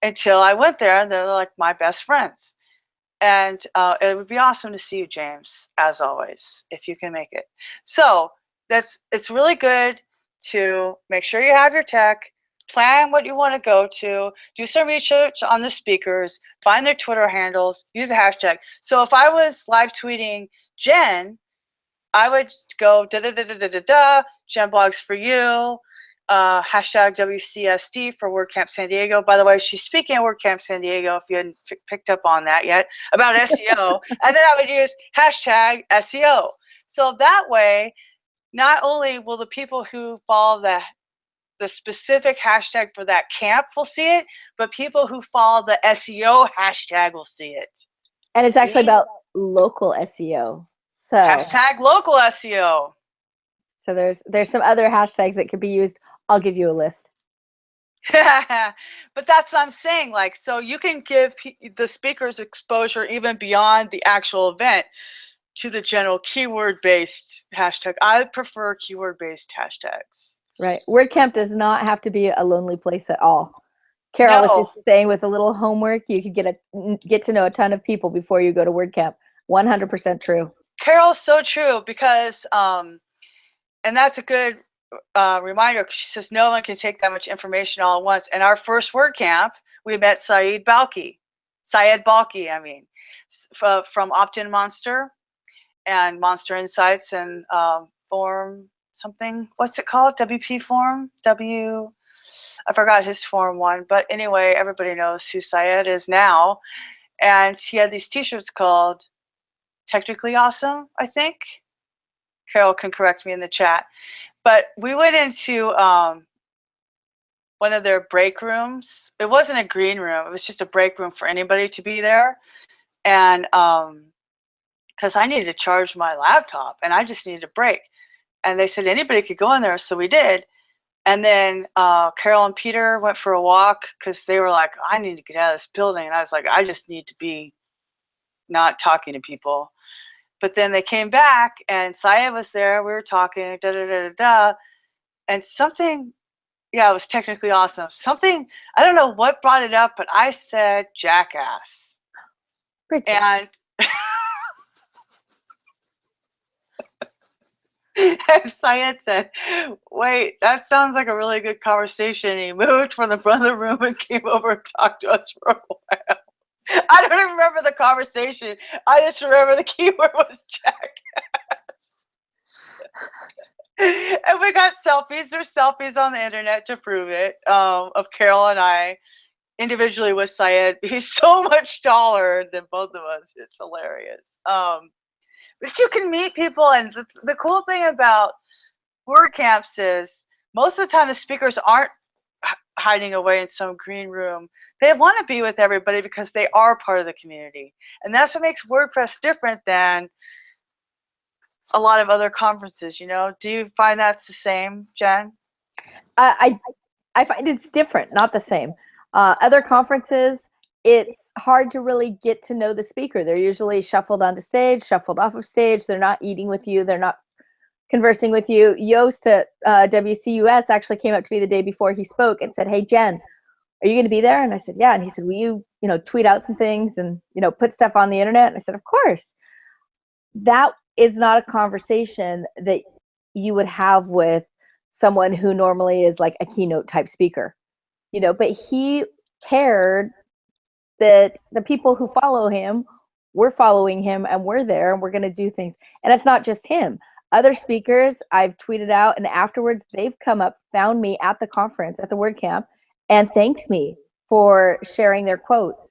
until I went there, and they're like my best friends. And it would be awesome to see you, James, as always, if you can make it. So it's really good to make sure you have your tech, plan what you want to go to, do some research on the speakers, find their Twitter handles, use a hashtag. So if I was live tweeting Jen, I would go Jen blogs for you, hashtag WCSD for WordCamp San Diego. By the way, she's speaking at WordCamp San Diego, if you hadn't picked up on that yet, about SEO. And then I would use hashtag SEO. So that way, not only will the people who follow the specific hashtag for that camp will see it, but people who follow the SEO hashtag will see it. And it's actually about local SEO. So hashtag local SEO. So there's some other hashtags that could be used. I'll give you a list. But that's what I'm saying. Like, so you can give the speakers exposure even beyond the actual event to the general keyword-based hashtag. I prefer keyword-based hashtags. Right. WordCamp does not have to be a lonely place at all. Carol was just saying, with a little homework, you could get to know a ton of people before you go to WordCamp. 100% true. Carol's so true, because and that's a good reminder, because she says no one can take that much information all at once. And our first WordCamp, we met Syed Balki, I mean, from Opt-in Monster and Monster Insights and Forum something. What's it called? WP Forum? I forgot his Forum one. But anyway, everybody knows who Syed is now. And he had these t-shirts called Technically Awesome, I think. Carol can correct me in the chat. But we went into one of their break rooms. It wasn't a green room. It was just a break room for anybody to be there. And because I needed to charge my laptop, and I just needed a break. And they said anybody could go in there, so we did. And then Carol and Peter went for a walk, because they were like, I need to get out of this building. And I was like, I just need to be not talking to people. But then they came back, and Syed was there. We were talking, and something, yeah, it was Technically Awesome. Something, I don't know what brought it up, but I said jackass. Bridget. And Syed said, wait, that sounds like a really good conversation. He moved from the front of the room and came over and talked to us for a while. I don't even remember the conversation. I just remember the keyword was jackass. And we got selfies. There's selfies on the internet to prove it, of Carol and I individually with Syed. He's so much taller than both of us. It's hilarious. But you can meet people, and the cool thing about WordCamps is most of the time the speakers aren't hiding away in some green room. They want to be with everybody because they are part of the community. And that's what makes WordPress different than a lot of other conferences, you know? Do you find that's the same, Jen? I find it's different, not the same. Other conferences, it's hard to really get to know the speaker. They're usually shuffled onto stage, shuffled off of stage. They're not eating with you. They're not conversing with you. Yost at WCUS actually came up to me the day before he spoke and said, hey, Jen, are you going to be there? And I said, yeah. And he said, will you, tweet out some things and, put stuff on the internet? And I said, of course. That is not a conversation that you would have with someone who normally is like a keynote type speaker, but he cared that the people who follow him were following him, and we're there, and we're going to do things. And it's not just him. Other speakers I've tweeted out, and afterwards they've come up, found me at the conference, at the WordCamp, and thanked me for sharing their quotes.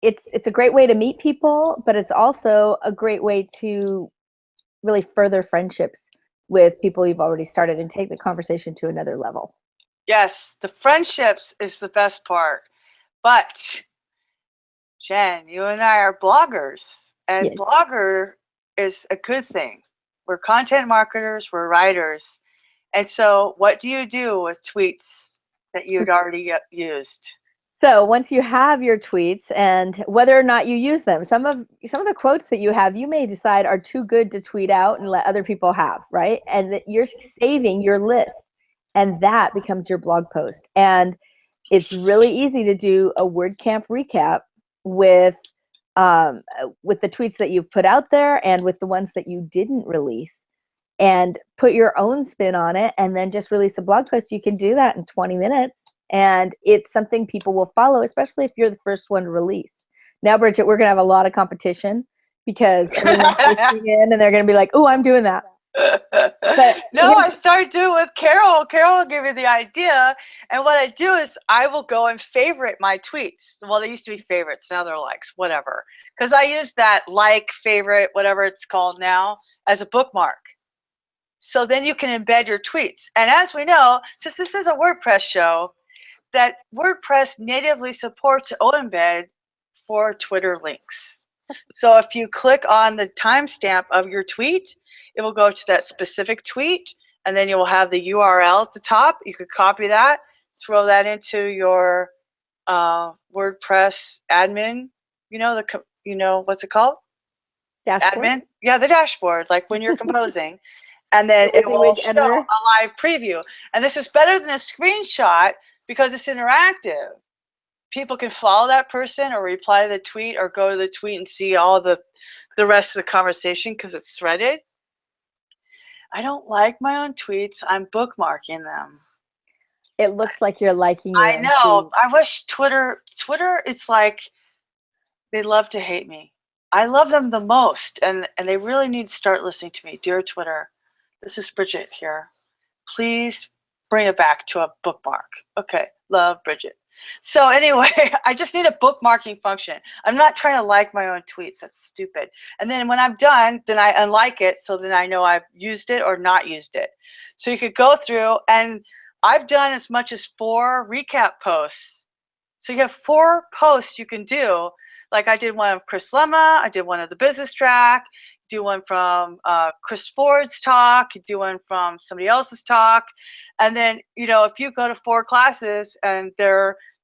It's a great way to meet people, but it's also a great way to really further friendships with people you've already started and take the conversation to another level. Yes, the friendships is the best part. But Jen, you and I are bloggers, and yes. Blogger is a good thing. We're content marketers, we're writers. And so what do you do with tweets that you'd already used? So once you have your tweets, and whether or not you use them, some of the quotes that you have, you may decide are too good to tweet out and let other people have, right? And that you're saving your list. and that becomes your blog post. And it's really easy to do a WordCamp recap with the tweets that you've put out there and with the ones that you didn't release, and put your own spin on it, and then just release a blog post. You can do that in 20 minutes, and it's something people will follow, especially if you're the first one to release. Now, Bridget, we're going to have a lot of competition because everyone's listening in and they're going to be like, oh, I'm doing that. But no, I started doing with Carol. Carol gave me the idea, and what I do is I will go and favorite my tweets. Well, they used to be favorites, now they're likes, whatever. Because I use that like, favorite, whatever it's called now, as a bookmark. So then you can embed your tweets. And as we know, since this is a WordPress show, that WordPress natively supports embed for Twitter links. So if you click on the timestamp of your tweet, it will go to that specific tweet, and then you will have the URL at the top. You could copy that, throw that into your WordPress admin. You know what's it called? Dashboard? Admin. Yeah, the dashboard, like when you're composing. And then it will show a live preview. And this is better than a screenshot because it's interactive. People can follow that person or reply to the tweet or go to the tweet and see all the rest of the conversation because it's threaded. I don't like my own tweets. I'm bookmarking them. It looks like you're liking your I know. Tweet. I wish Twitter, it's like they love to hate me. I love them the most, and they really need to start listening to me. Dear Twitter, this is Bridget here. Please bring it back to a bookmark. Okay, love Bridget. So anyway, I just need a bookmarking function. I'm not trying to like my own tweets. That's stupid. And then when I'm done, then I unlike it, so then I know I've used it or not used it. So you could go through, and I've done as much as 4 recap posts. So you have 4 posts you can do. Like I did one of Chris Lemma, I did one of the business track, do one from Chris Ford's talk, do one from somebody else's talk. And then, if you go to 4 classes and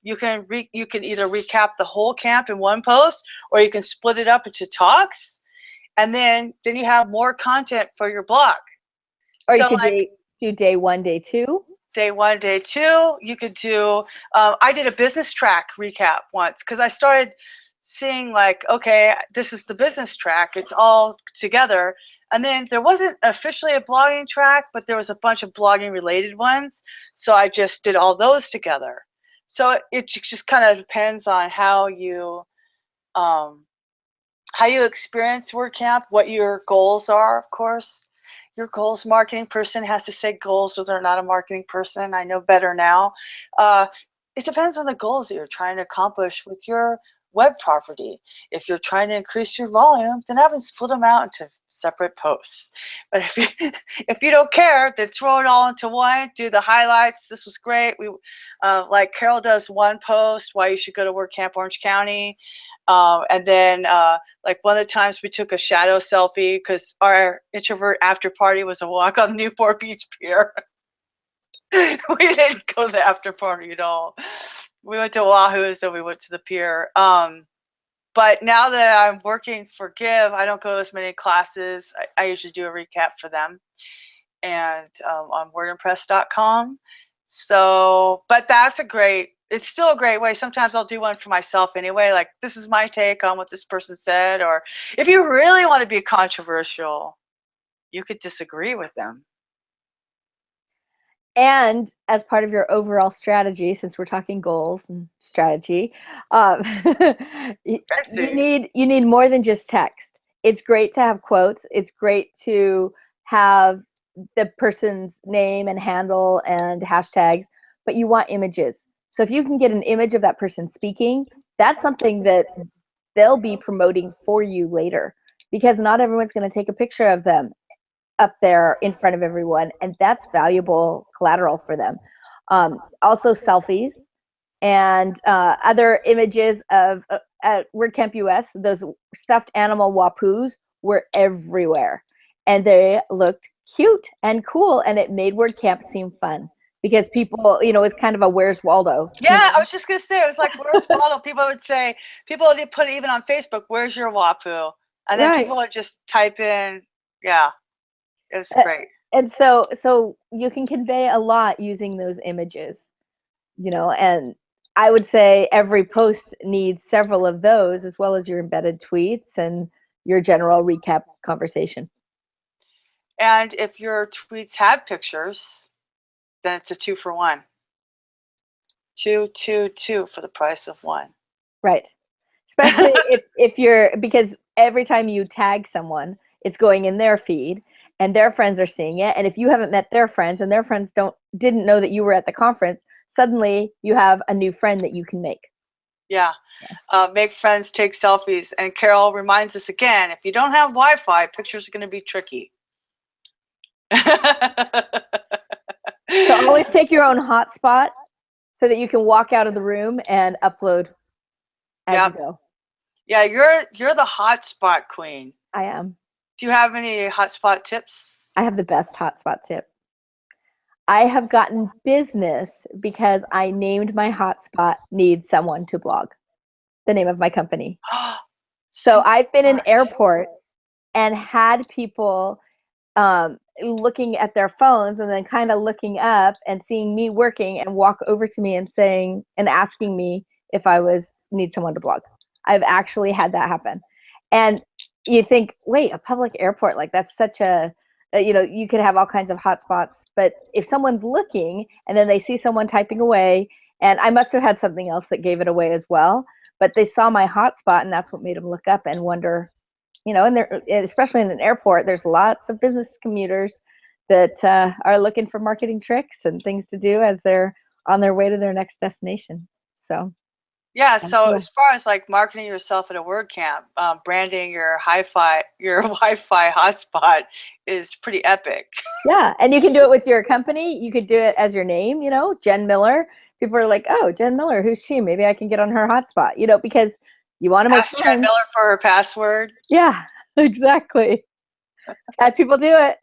you can either recap the whole camp in one post, or you can split it up into talks, and then you have more content for your blog. Or you could do day 1, day 2. Day 1, day 2. You could do, I did a business track recap once because I started seeing like, okay, this is the business track. It's all together. And then there wasn't officially a blogging track, but there was a bunch of blogging related ones. So I just did all those together. So it just kind of depends on how you experience WordCamp, what your goals are, of course. Your goals marketing person has to say goals, or they're not a marketing person. I know better now. It depends on the goals that you're trying to accomplish with your web property. If you're trying to increase your volume, then have them split them out into separate posts. But if you don't care, then throw it all into one. Do the highlights. This was great. We like Carol does one post why you should go to WordCamp Orange County, and then like one of the times we took a shadow selfie because our introvert after party was a walk on the Newport Beach Pier. We didn't go to the after party at all. We went to Oahu, so we went to the pier. But now that I'm working for Give, I don't go to as many classes. I usually do a recap for them, and on wordpress.com. So, but it's still a great way. Sometimes I'll do one for myself anyway. Like, this is my take on what this person said. Or if you really want to be controversial, you could disagree with them. And as part of your overall strategy, since we're talking goals and strategy, you need more than just text. It's great to have quotes. It's great to have the person's name and handle and hashtags, but you want images. So if you can get an image of that person speaking, that's something that they'll be promoting for you later, because not everyone's going to take a picture of them up there in front of everyone, and that's valuable collateral for them. Also selfies and other images of at WordCamp US. Those stuffed animal wapus were everywhere, and they looked cute and cool, and it made WordCamp seem fun because people, it's kind of a Where's Waldo. Yeah, I was just gonna say, it was like Where's Waldo. People would put it even on Facebook, where's your wapu? And then people would just type in, yeah. It was great. And so you can convey a lot using those images, and I would say every post needs several of those, as well as your embedded tweets and your general recap conversation. And if your tweets have pictures, then it's a 2-for-1. Two for the price of one. Right. Especially if you're, because every time you tag someone, it's going in their feed and their friends are seeing it. And if you haven't met their friends and their friends didn't know that you were at the conference, suddenly you have a new friend that you can make. Yeah. Make friends, take selfies. And Carol reminds us again, if you don't have Wi-Fi, pictures are going to be tricky. So always take your own hotspot so that you can walk out of the room and upload as you go. Yeah, you're the hotspot queen. I am. Do you have any hotspot tips? I have the best hotspot tip. I have gotten business because I named my hotspot Need Someone to Blog, the name of my company. So I've been in airports and had people looking at their phones and then kind of looking up and seeing me working and walk over to me and saying and asking me if I need someone to blog. I've actually had that happen. And you think, wait, a public airport, like that's such a, you could have all kinds of hotspots, but if someone's looking and then they see someone typing away, and I must have had something else that gave it away as well, but they saw my hotspot and that's what made them look up and wonder, and especially in an airport, there's lots of business commuters that are looking for marketing tricks and things to do as they're on their way to their next destination. So yeah, so as far as like marketing yourself at a WordCamp, branding your Wi-Fi hotspot is pretty epic. Yeah, and you can do it with your company. You could do it as your name, Jen Miller. People are like, oh, Jen Miller, who's she? Maybe I can get on her hotspot, because you want to make Ask Jen Miller for her password. Yeah, exactly. Had people do it.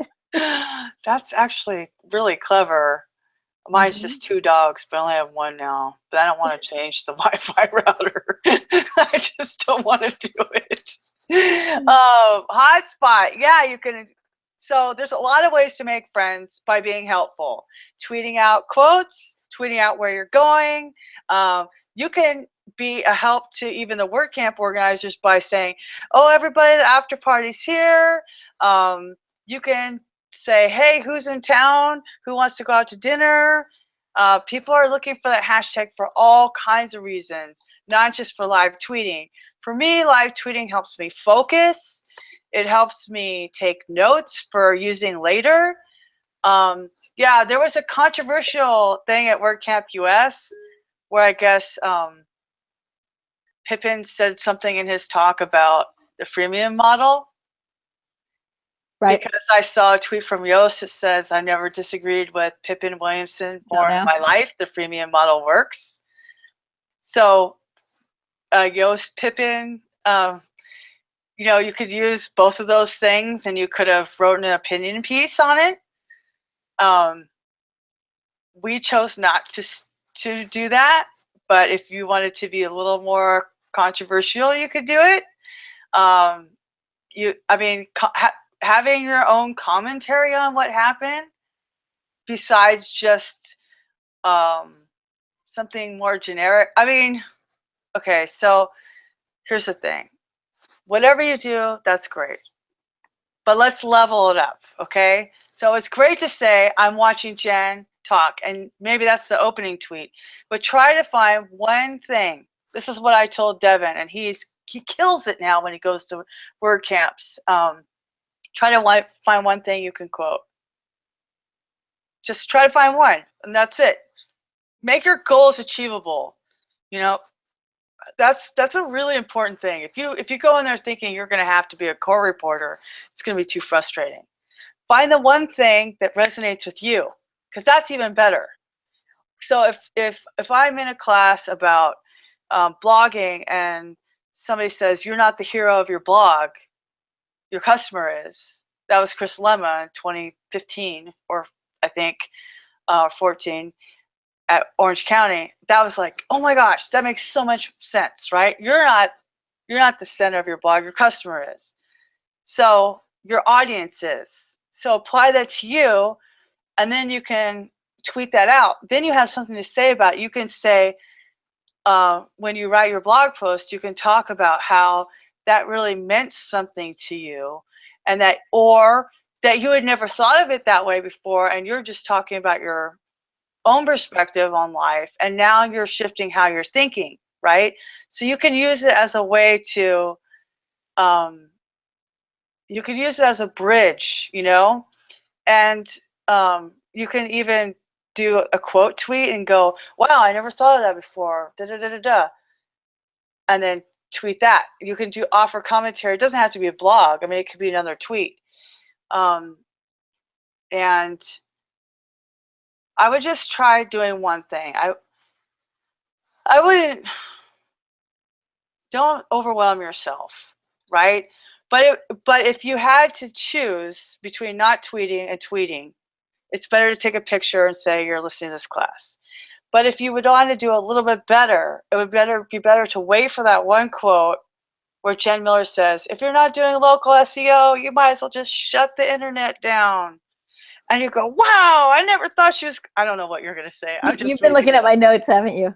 That's actually really clever. Mine's just 2 dogs, but I only have 1 now. But I don't want to change the Wi-Fi router. I just don't want to do it. Hotspot. Yeah, you can. So there's a lot of ways to make friends by being helpful. Tweeting out quotes, tweeting out where you're going. You can be a help to even the WordCamp organizers by saying, oh, everybody, the after party's here. You can say, hey, who's in town? Who wants to go out to dinner? People are looking for that hashtag for all kinds of reasons, not just for live tweeting. For me, live tweeting helps me focus. It helps me take notes for using later. Yeah, there was a controversial thing at WordCamp US where I guess Pippin said something in his talk about the freemium model. Right. Because I saw a tweet from Yoast that says, I never disagreed with Pippin Williamson more in my life. The freemium model works. So Yoast, Pippin, you could use both of those things and you could have written an opinion piece on it. We chose not to do that. But if you wanted to be a little more controversial, you could do it. Having your own commentary on what happened, besides just something more generic. Okay, so here's the thing. Whatever you do, that's great. But let's level it up, okay? So it's great to say, I'm watching Jen talk, and maybe that's the opening tweet. But try to find one thing. This is what I told Devin, and he kills it now when he goes to WordCamps. Try to find one thing you can quote. Just try to find one, and that's it. Make your goals achievable. That's a really important thing. If you go in there thinking you're going to have to be a core reporter, it's going to be too frustrating. Find the one thing that resonates with you, because that's even better. So if I'm in a class about blogging and somebody says you're not the hero of your blog, your customer is. That was Chris Lemma in 2015, or I think 14 at Orange County. That was like, oh my gosh, that makes so much sense, right? You're not the center of your blog, your customer is. So your audience is. So apply that to you, and then you can tweet that out. Then you have something to say about it. You can say, when you write your blog post, you can talk about how that really meant something to you, and that, or that you had never thought of it that way before, and you're just talking about your own perspective on life, and now you're shifting how you're thinking, right? So you can use it as a way to, you can use it as a bridge, you know, and you can even do a quote tweet and go, wow, I never thought of that before, da da da da da, and then tweet that. You can do offer commentary. It doesn't have to be a blog. I mean, it could be another tweet. And I would just try doing one thing. I wouldn't, don't overwhelm yourself, right? But if you had to choose between not tweeting and tweeting, it's better to take a picture and say you're listening to this class. But if you would want to do a little bit better, it would be better to wait for that one quote where Jen Miller says, if you're not doing local SEO, you might as well just shut the internet down. And you go, wow, I never thought she was, I don't know what you're going to say. You've been looking at my notes, haven't you?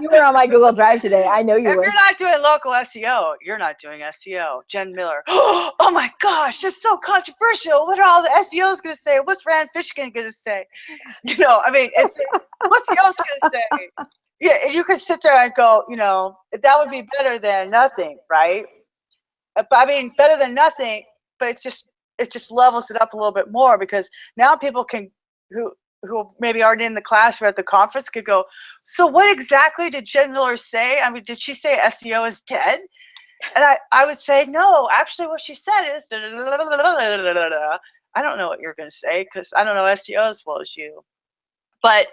You were on my Google Drive today. I know you were. If you're not doing local SEO, you're not doing SEO. Jen Miller. Oh my gosh, that's so controversial. What are all the SEOs going to say? What's Rand Fishkin going to say? You know, I mean, it's, what's the SEOs going to say? Yeah, and you could sit there and go, you know, that would be better than nothing, right? But I mean, better than nothing, but it just levels it up a little bit more, because now people can, who maybe aren't in the class or at the conference, could go, so what exactly did Jen Miller say? I mean, did she say SEO is dead? And I would say, no, actually what she said is, I don't know what you're going to say, because I don't know SEO as well as you. But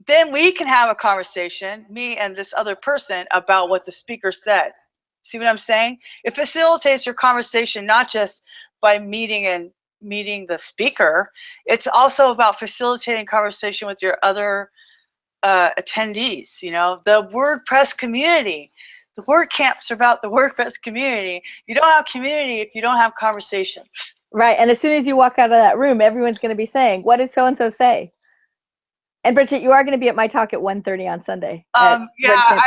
then we can have a conversation, me and this other person, about what the speaker said. See what I'm saying? It facilitates your conversation, not just by meeting the speaker. It's also about facilitating conversation with your other attendees. You know, the WordPress community. The WordCamps are about the WordPress community. You don't have community if you don't have conversations. Right, and as soon as you walk out of that room, everyone's going to be saying, what did so-and-so say? And Bridget, you are going to be at my talk at 1:30 on Sunday. Yeah,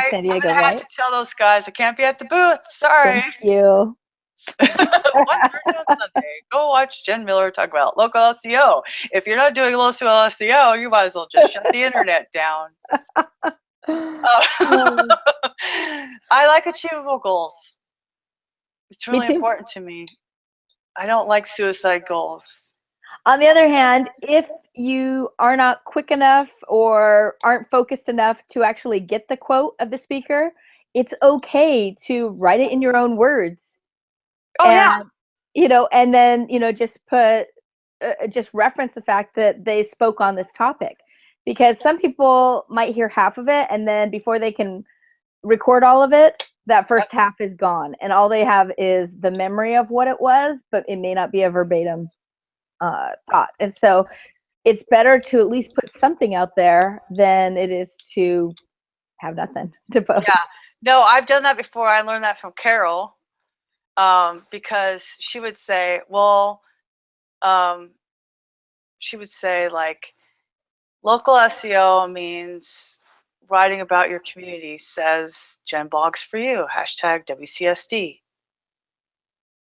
San Diego, I'm going to have to tell those guys I can't be at the booth. Sorry. Thank you. 1:30 on Sunday. Go watch Jen Miller talk about local SEO. If you're not doing local SEO, you might as well just shut the internet down. I like achievable goals. It's really important to me. I don't like suicide goals. On the other hand, if you are not quick enough or aren't focused enough to actually get the quote of the speaker, it's okay to write it in your own words. Oh, yeah. You know, and then, you know, just put, just reference the fact that they spoke on this topic, because some people might hear half of it, and then before they can record all of it, that first half is gone, and all they have is the memory of what it was, but it may not be a verbatim thought. And so it's better to at least put something out there than it is to have nothing to post. Yeah, no, I've done that before. I learned that from Carol, because she would say, well, she would say, like, local SEO means writing about your community, says Jen Blogs for You, hashtag WCSD.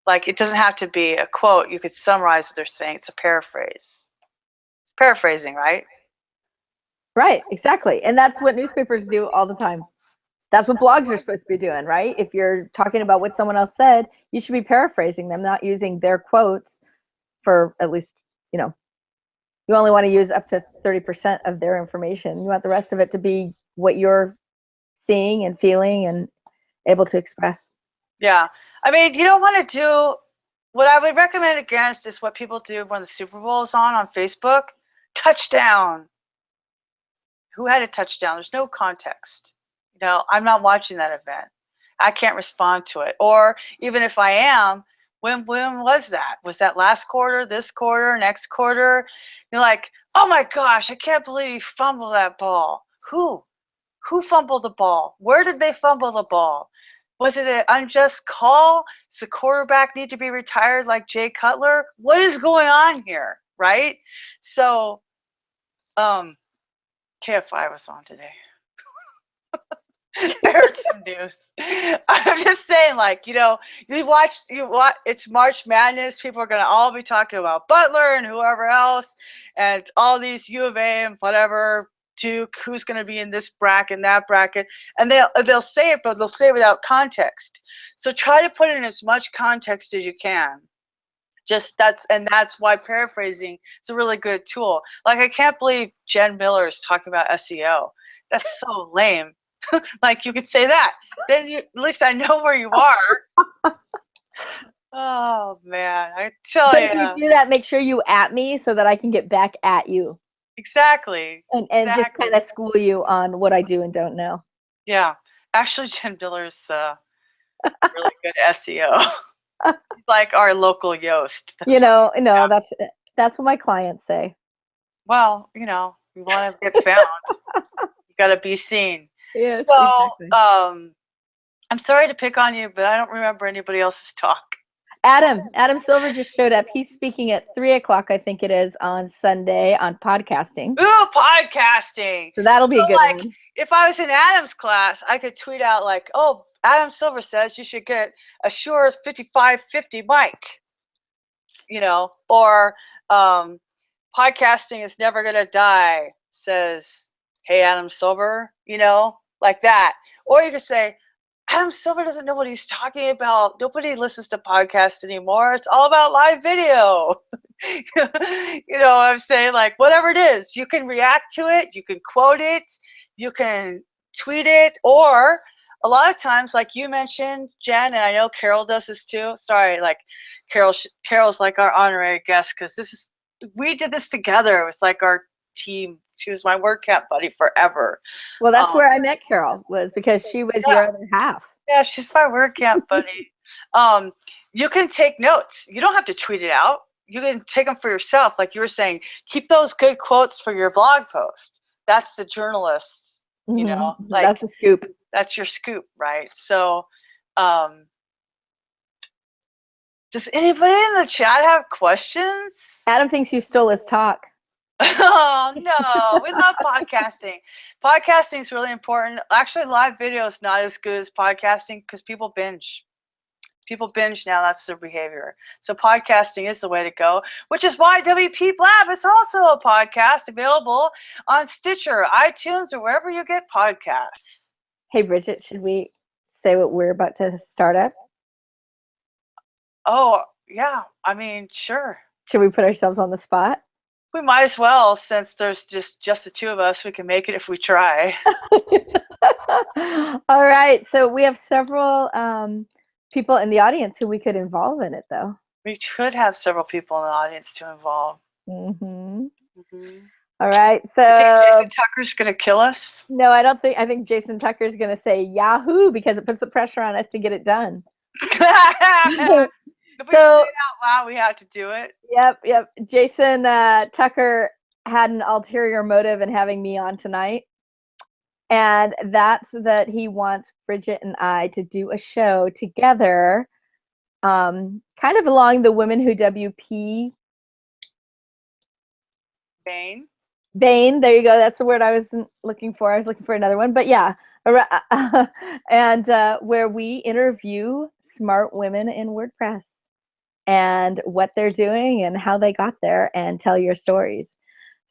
Like, it doesn't have to be a quote. You could summarize what they're saying. It's a paraphrase. It's paraphrasing, right? Right, exactly. And that's what newspapers do all the time. That's what blogs are supposed to be doing, right? If you're talking about what someone else said, you should be paraphrasing them, not using their quotes for, at least, you know, you only want to use up to 30% of their information. You want the rest of it to be what you're seeing and feeling and able to express. Yeah. I mean, you don't want to do, what I would recommend against is what people do when the Super Bowl is on Facebook. Touchdown. Who had a touchdown? There's no context. You know, I'm not watching that event. I can't respond to it. Or even if I am, when was that? Was that last quarter, this quarter, next quarter? You're like, oh my gosh, I can't believe you fumbled that ball. Who fumbled the ball? Where did they fumble the ball? Was it an unjust call? Does the quarterback need to be retired like Jay Cutler? What is going on here, right? So, KFI was on today. I heard some news. I'm just saying, like, you watch, it's March Madness. People are going to all be talking about Butler and whoever else and all these U of A and whatever, Duke, who's going to be in this bracket, that bracket. And they'll say it, but they'll say it without context. So try to put in as much context as you can. That's why paraphrasing is a really good tool. Like, I can't believe Jen Miller is talking about SEO. That's so lame. Like, you could say that. Then at least I know where you are. Oh, man. I tell you. If you do that, make sure you at me so that I can get back at you. Exactly. And just kind of school you on what I do and don't know. Yeah. Actually, Jen Miller's really good SEO. Like our local Yoast. That's what my clients say. Well, you want to get found. You got to be seen. Yes, so, exactly. I'm sorry to pick on you, but I don't remember anybody else's talk. Adam Silver just showed up. He's speaking at 3:00, I think it is, on Sunday on podcasting. Ooh, podcasting. So that'll be a good one. If I was in Adam's class, I could tweet out like, "Oh, Adam Silver says you should get a Shure 5550 mic." Or podcasting is never gonna die, says, "Hey, Adam Silver," like that. Or you could say, Adam Silver doesn't know what he's talking about. Nobody listens to podcasts anymore. It's all about live video. You know what I'm saying? Like, whatever it is, you can react to it. You can quote it. You can tweet it. Or a lot of times, like you mentioned, Jen, and I know Carol does this too. Sorry, like Carol's like our honorary guest because we did this together. It was like our team. She was my WordCamp buddy forever. Well, that's where I met Carol, was because she was your other half. Yeah, she's my WordCamp buddy. You can take notes. You don't have to tweet it out. You can take them for yourself. Like you were saying, keep those good quotes for your blog post. That's the journalists, like that's the scoop. That's your scoop, right? So, does anybody in the chat have questions? Adam thinks you stole his talk. Oh, no, we love podcasting. Podcasting is really important. Actually, live video is not as good as podcasting because people binge. People binge now. That's their behavior. So podcasting is the way to go, which is why WP Blab is also a podcast available on Stitcher, iTunes, or wherever you get podcasts. Hey, Bridget, should we say what we're about to start up? Oh, yeah. I mean, sure. Should we put ourselves on the spot? We might as well, since there's just the two of us. We can make it if we try. All right. So we have several people in the audience who we could involve in it, though. We could have several people in the audience to involve. Mm-hmm. Mm-hmm. All right. So you think Jason Tucker's going to kill us? No, I don't think. I think Jason Tucker's going to say Yahoo because it puts the pressure on us to get it done. If we say it out loud, we have to do it. Yep. Jason Tucker had an ulterior motive in having me on tonight. And that's that he wants Bridget and I to do a show together, kind of along the Women Who WP vein. There you go. That's the word I was looking for. I was looking for another one. But yeah. And where we interview smart women in WordPress and what they're doing and how they got there and tell your stories.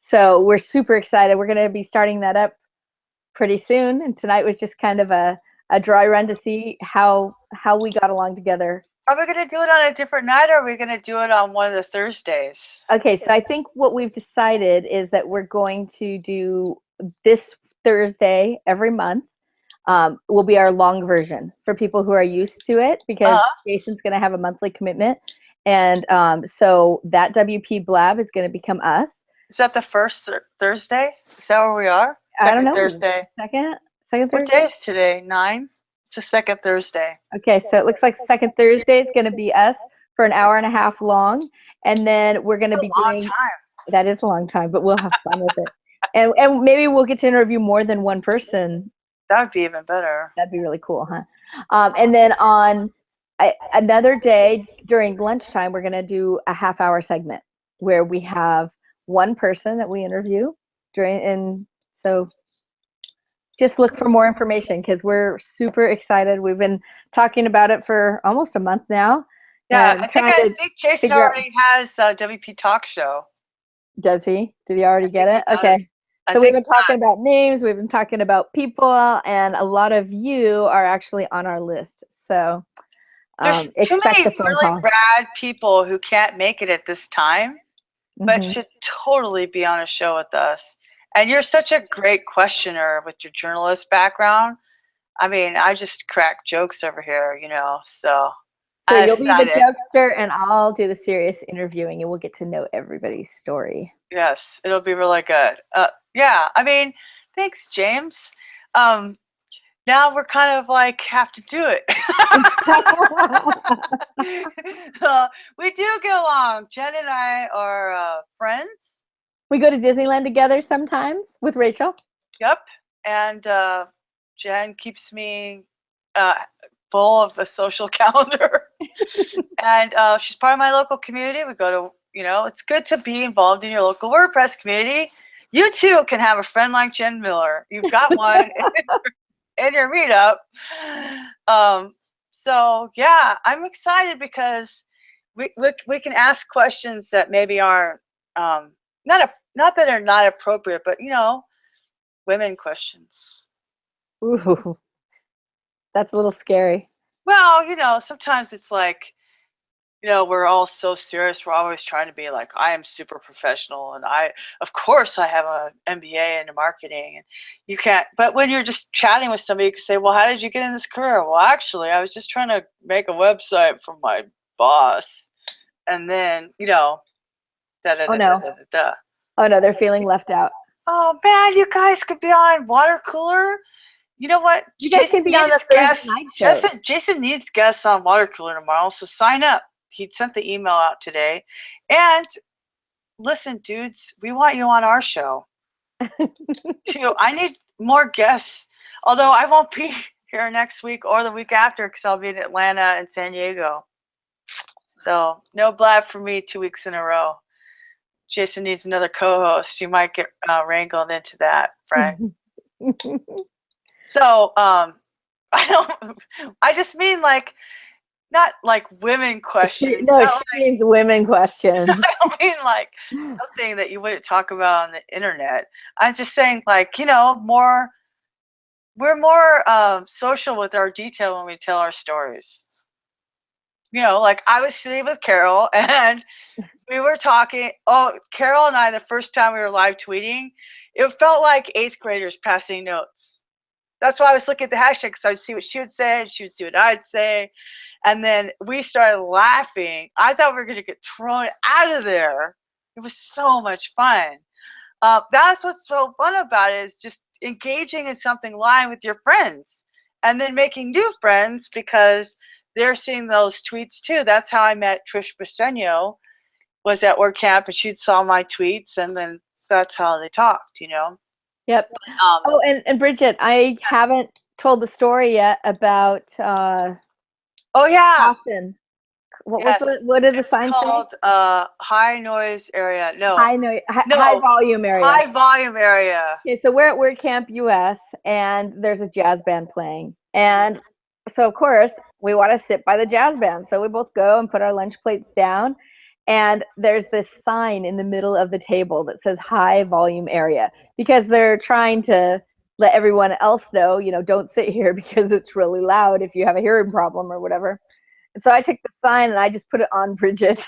So we're super excited. We're going to be starting that up pretty soon. And tonight was just kind of a dry run to see how we got along together. Are we going to do it on a different night, or are we going to do it on one of the Thursdays? Okay, so I think what we've decided is that we're going to do this Thursday every month. Will be our long version for people who are used to it, because Jason's going to have a monthly commitment. And so that WP Blab is going to become us. Is that the first Thursday? Is that where we are? I don't know. Thursday. Second Thursday? What day is today? 9? It's the second Thursday. Okay, so it looks like the second Thursday is going to be us for an hour and a half long. And then we're going to be doing... time. That is a long time, but we'll have fun with it. And maybe we'll get to interview more than one person. That would be even better. That'd be really cool, huh? And then on another day during lunchtime, we're going to do a half-hour segment where we have one person that we interview and so just look for more information because we're super excited. We've been talking about it for almost a month now. Yeah, And I think Jason already has a WP Talk Show. Does he? Did he already get it? Okay. So we've been talking about names, we've been talking about people, and a lot of you are actually on our list. So there's too many really rad people who can't make it at this time, but should totally be on a show with us. And you're such a great questioner with your journalist background. I mean, I just crack jokes over here, you know, so you'll be the jokester and I'll do the serious interviewing and we'll get to know everybody's story. Yes, it'll be really good. Yeah, I mean, thanks, James. Now we're kind of like have to do it. We do get along. Jen and I are friends. We go to Disneyland together sometimes with Rachel. Yep. And Jen keeps me full of the social calendar. And she's part of my local community. We go to, you know, it's good to be involved in your local WordPress community. You too can have a friend like Jen Miller. You've got one in your meetup. So yeah, I'm excited because we can ask questions that maybe aren't not that are not appropriate, but you know, women questions. Ooh, that's a little scary. Well, you know, sometimes it's like, you know, we're all so serious. We're always trying to be like, I am super professional, and of course, I have an MBA in marketing. And you can't. But when you're just chatting with somebody, you can say, "Well, how did you get in this career?" Well, actually, I was just trying to make a website for my boss, and then, you know, Oh no, they're feeling left out. Oh man, you guys could be on Watercooler. You know what? You guys can be on the Thursday night show. Jason needs guests on Watercooler tomorrow, so sign up. He sent the email out today. And listen, dudes, we want you on our show too. I need more guests. Although I won't be here next week or the week after because I'll be in Atlanta and San Diego. So no blab for me 2 weeks in a row. Jason needs another co-host. You might get wrangled into that, friend. So I just mean like, not like women questions. No, she means women questions. I don't mean like something that you wouldn't talk about on the internet. I was just saying, like, you know, we're more social with our detail when we tell our stories. You know, like I was sitting with Carol and we were talking. Oh, Carol and I, the first time we were live tweeting, it felt like 8th graders passing notes. That's why I was looking at the hashtag, because I would see what she would say and she would see what I'd say. And then we started laughing. I thought we were going to get thrown out of there. It was so much fun. That's what's so fun about it, is just engaging in something live with your friends and then making new friends because they're seeing those tweets too. That's how I met Trish Briseño, was at WordCamp, and she saw my tweets, and then that's how they talked, you know? Yep. Oh, and Bridget, I haven't told the story yet about oh yeah, Austin. What did the sign say? It's called high noise area. No. High volume area. High volume area. Okay, so we're at WordCamp US and there's a jazz band playing. And so of course we want to sit by the jazz band. So we both go and put our lunch plates down. And there's this sign in the middle of the table that says high volume area, because they're trying to let everyone else know, you know, don't sit here because it's really loud if you have a hearing problem or whatever. And so I took the sign and I just put it on Bridget.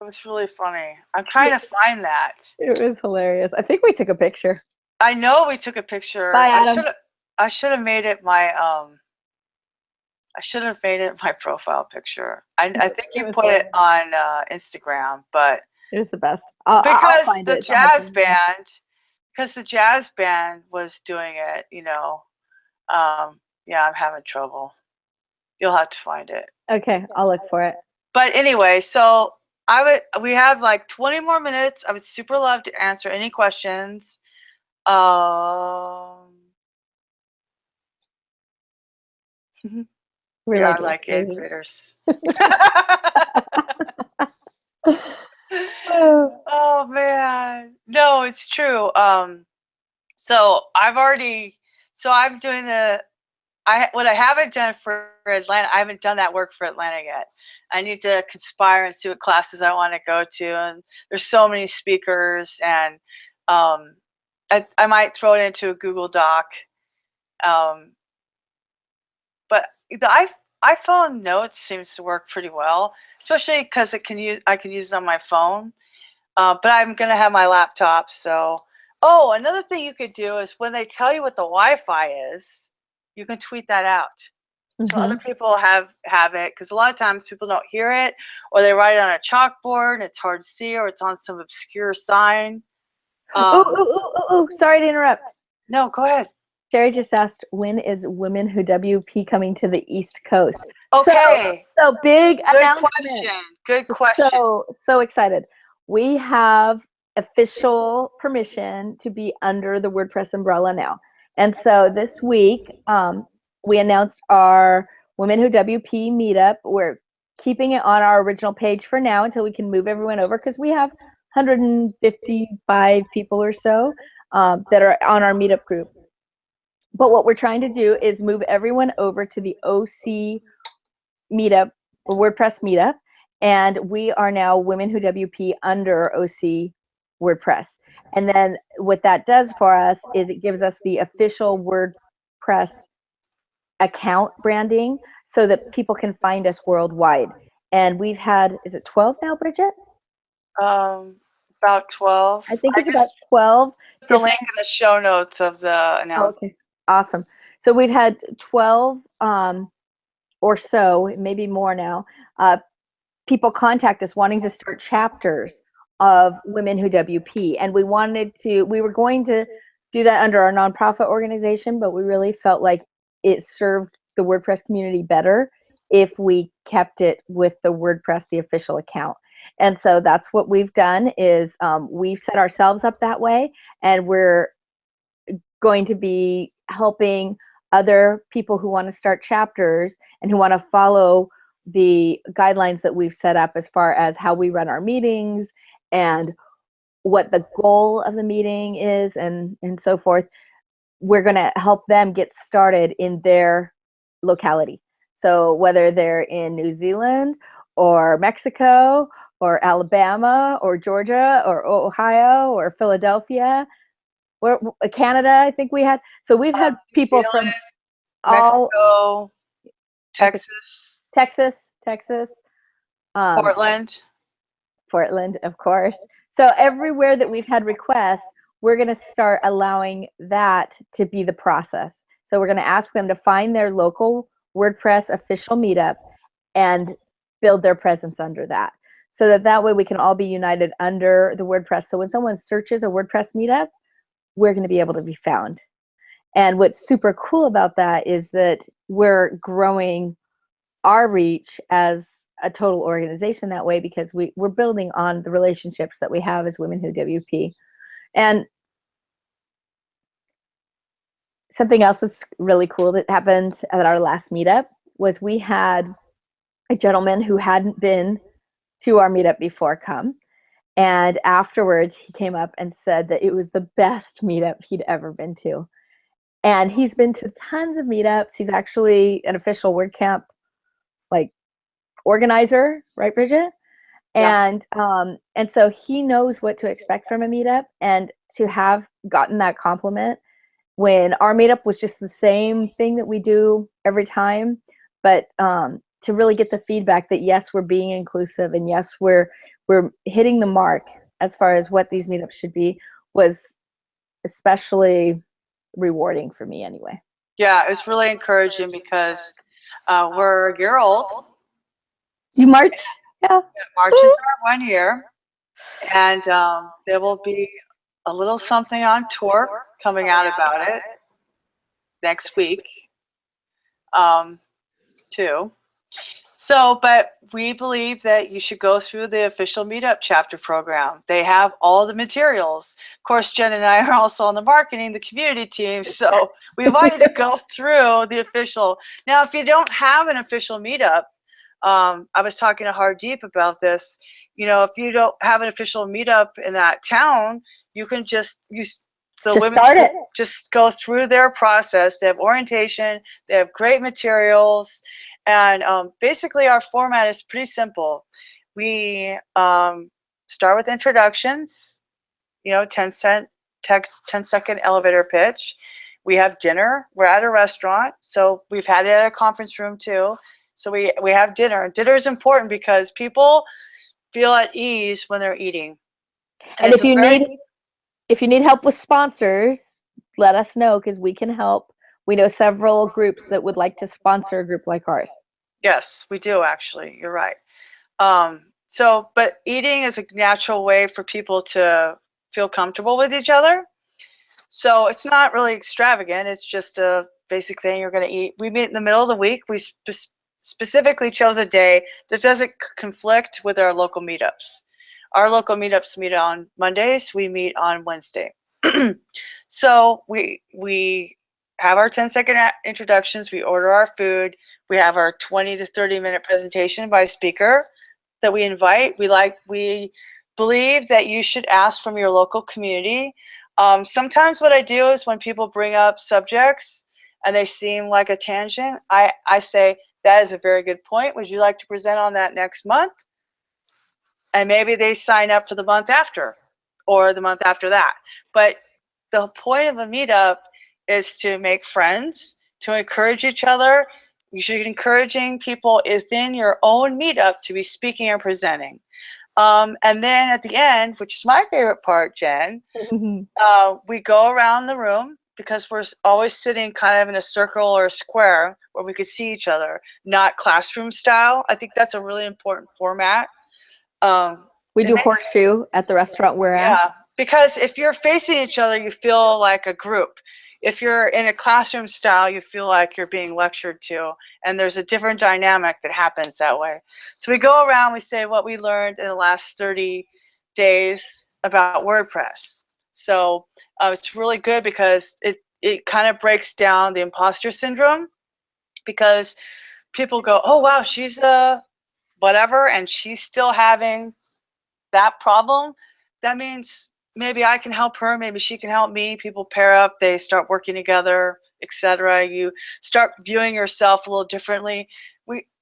It was really funny. I'm trying to find that. It was hilarious. I think we took a picture. I know we took a picture. Bye, Adam. I should have made it my profile picture. I think you put it on Instagram, but it was the best. Because the jazz band was doing it, you know. Yeah, I'm having trouble. You'll have to find it. Okay, I'll look for it. But anyway, so we have like 20 more minutes. I would super love to answer any questions. We are like eighth graders. Oh man, no, it's true. So I'm doing what I haven't done for Atlanta. I haven't done that work for Atlanta yet. I need to conspire and see what classes I want to go to, and there's so many speakers, and I might throw it into a Google Doc. But the iPhone Notes seems to work pretty well, especially because I can use it on my phone. But I'm gonna have my laptop. So, another thing you could do is when they tell you what the Wi-Fi is, you can tweet that out. So other people have it, because a lot of times people don't hear it, or they write it on a chalkboard and it's hard to see, or it's on some obscure sign. Sorry to interrupt. No, go ahead. Sherry just asked, when is Women Who WP coming to the East Coast? Okay. So big announcement. Good question. So excited. We have official permission to be under the WordPress umbrella now. And so this week, we announced our Women Who WP meetup. We're keeping it on our original page for now until we can move everyone over, because we have 155 people or so that are on our meetup group. But what we're trying to do is move everyone over to the OC meetup, or WordPress meetup, and we are now Women Who WP under OC WordPress. And then what that does for us is it gives us the official WordPress account branding so that people can find us worldwide. And we've had, is it 12 now, Bridget? About 12. I think it's about 12. The link in the show notes of the announcement. Okay, awesome. So we've had 12 or so, maybe more now, people contact us wanting to start chapters of Women Who WP. And we were going to do that under our nonprofit organization, but we really felt like it served the WordPress community better if we kept it with the WordPress, the official account. And so that's what we've done, is we've set ourselves up that way, and we're going to be helping other people who want to start chapters and who want to follow the guidelines that we've set up as far as how we run our meetings and what the goal of the meeting is, and so forth. We're going to help them get started in their locality. So whether they're in New Zealand or Mexico or Alabama or Georgia or Ohio or Philadelphia or Canada, I think we had. So we've had people from Mexico, Texas, Portland, of course. So everywhere that we've had requests, we're going to start allowing that to be the process. So we're going to ask them to find their local WordPress official meetup and build their presence under that, so that way we can all be united under the WordPress. So when someone searches a WordPress meetup, we're going to be able to be found. And what's super cool about that is that we're growing our reach as a total organization that way, because we're building on the relationships that we have as Women Who WP. And something else that's really cool that happened at our last meetup was we had a gentleman who hadn't been to our meetup before come. And afterwards, he came up and said that it was the best meetup he'd ever been to. And he's been to tons of meetups. He's actually an official WordCamp organizer, right, Bridget? Yeah. And so he knows what to expect from a meetup, and to have gotten that compliment when our meetup was just the same thing that we do every time, but to really get the feedback that yes, we're being inclusive, and yes, we're hitting the mark as far as what these meetups should be, was especially rewarding for me anyway. Yeah, it was really encouraging, because we're a year old. You March? Yeah. March is our 1 year, and there will be a little something on tour coming out about it next week, too. So, but we believe that you should go through the official meetup chapter program. They have all the materials. Of course, Jen and I are also on the marketing, the community team. So we want you to go through the official. Now, if you don't have an official meetup, I was talking to Hardeep about this. You know, if you don't have an official meetup in that town, you can just use the women's group, just go through their process. They have orientation, they have great materials, and basically our format is pretty simple. We start with introductions, you know, 10-second elevator pitch. We have dinner. We're at a restaurant, so we've had it at a conference room too. So we have dinner. Dinner is important because people feel at ease when they're eating. And if you need help with sponsors, let us know because we can help. We know several groups that would like to sponsor a group like ours. Yes, we do actually. You're right. But eating is a natural way for people to feel comfortable with each other. So it's not really extravagant. It's just a basic thing you're going to eat. We meet in the middle of the week. We specifically chose a day that doesn't conflict with our local meetups. Our local meetups meet on Mondays. We meet on Wednesday. So we have our 10-second introductions. We order our food. We have our 20 to 30-minute presentation by a speaker that we invite. We believe that you should ask from your local community. Sometimes what I do is when people bring up subjects and they seem like a tangent, I say, that is a very good point. Would you like to present on that next month? And maybe they sign up for the month after or the month after that. But the point of a meetup is to make friends, to encourage each other. You should be encouraging people within your own meetup to be speaking and presenting. And then at the end, which is my favorite part, Jen, we go around the room because we're always sitting kind of in a circle or a square where we could see each other, not classroom style. I think that's a really important format. We do horseshoe at the restaurant we're at. Yeah, because if you're facing each other, you feel like a group. If you're in a classroom style, you feel like you're being lectured to, and there's a different dynamic that happens that way. So we go around, we say what we learned in the last 30 days about WordPress. So it's really good because it kind of breaks down the imposter syndrome, because people go, oh, wow, she's a whatever, and she's still having that problem. That means maybe I can help her, maybe she can help me. People pair up, they start working together, etc. You start viewing yourself a little differently.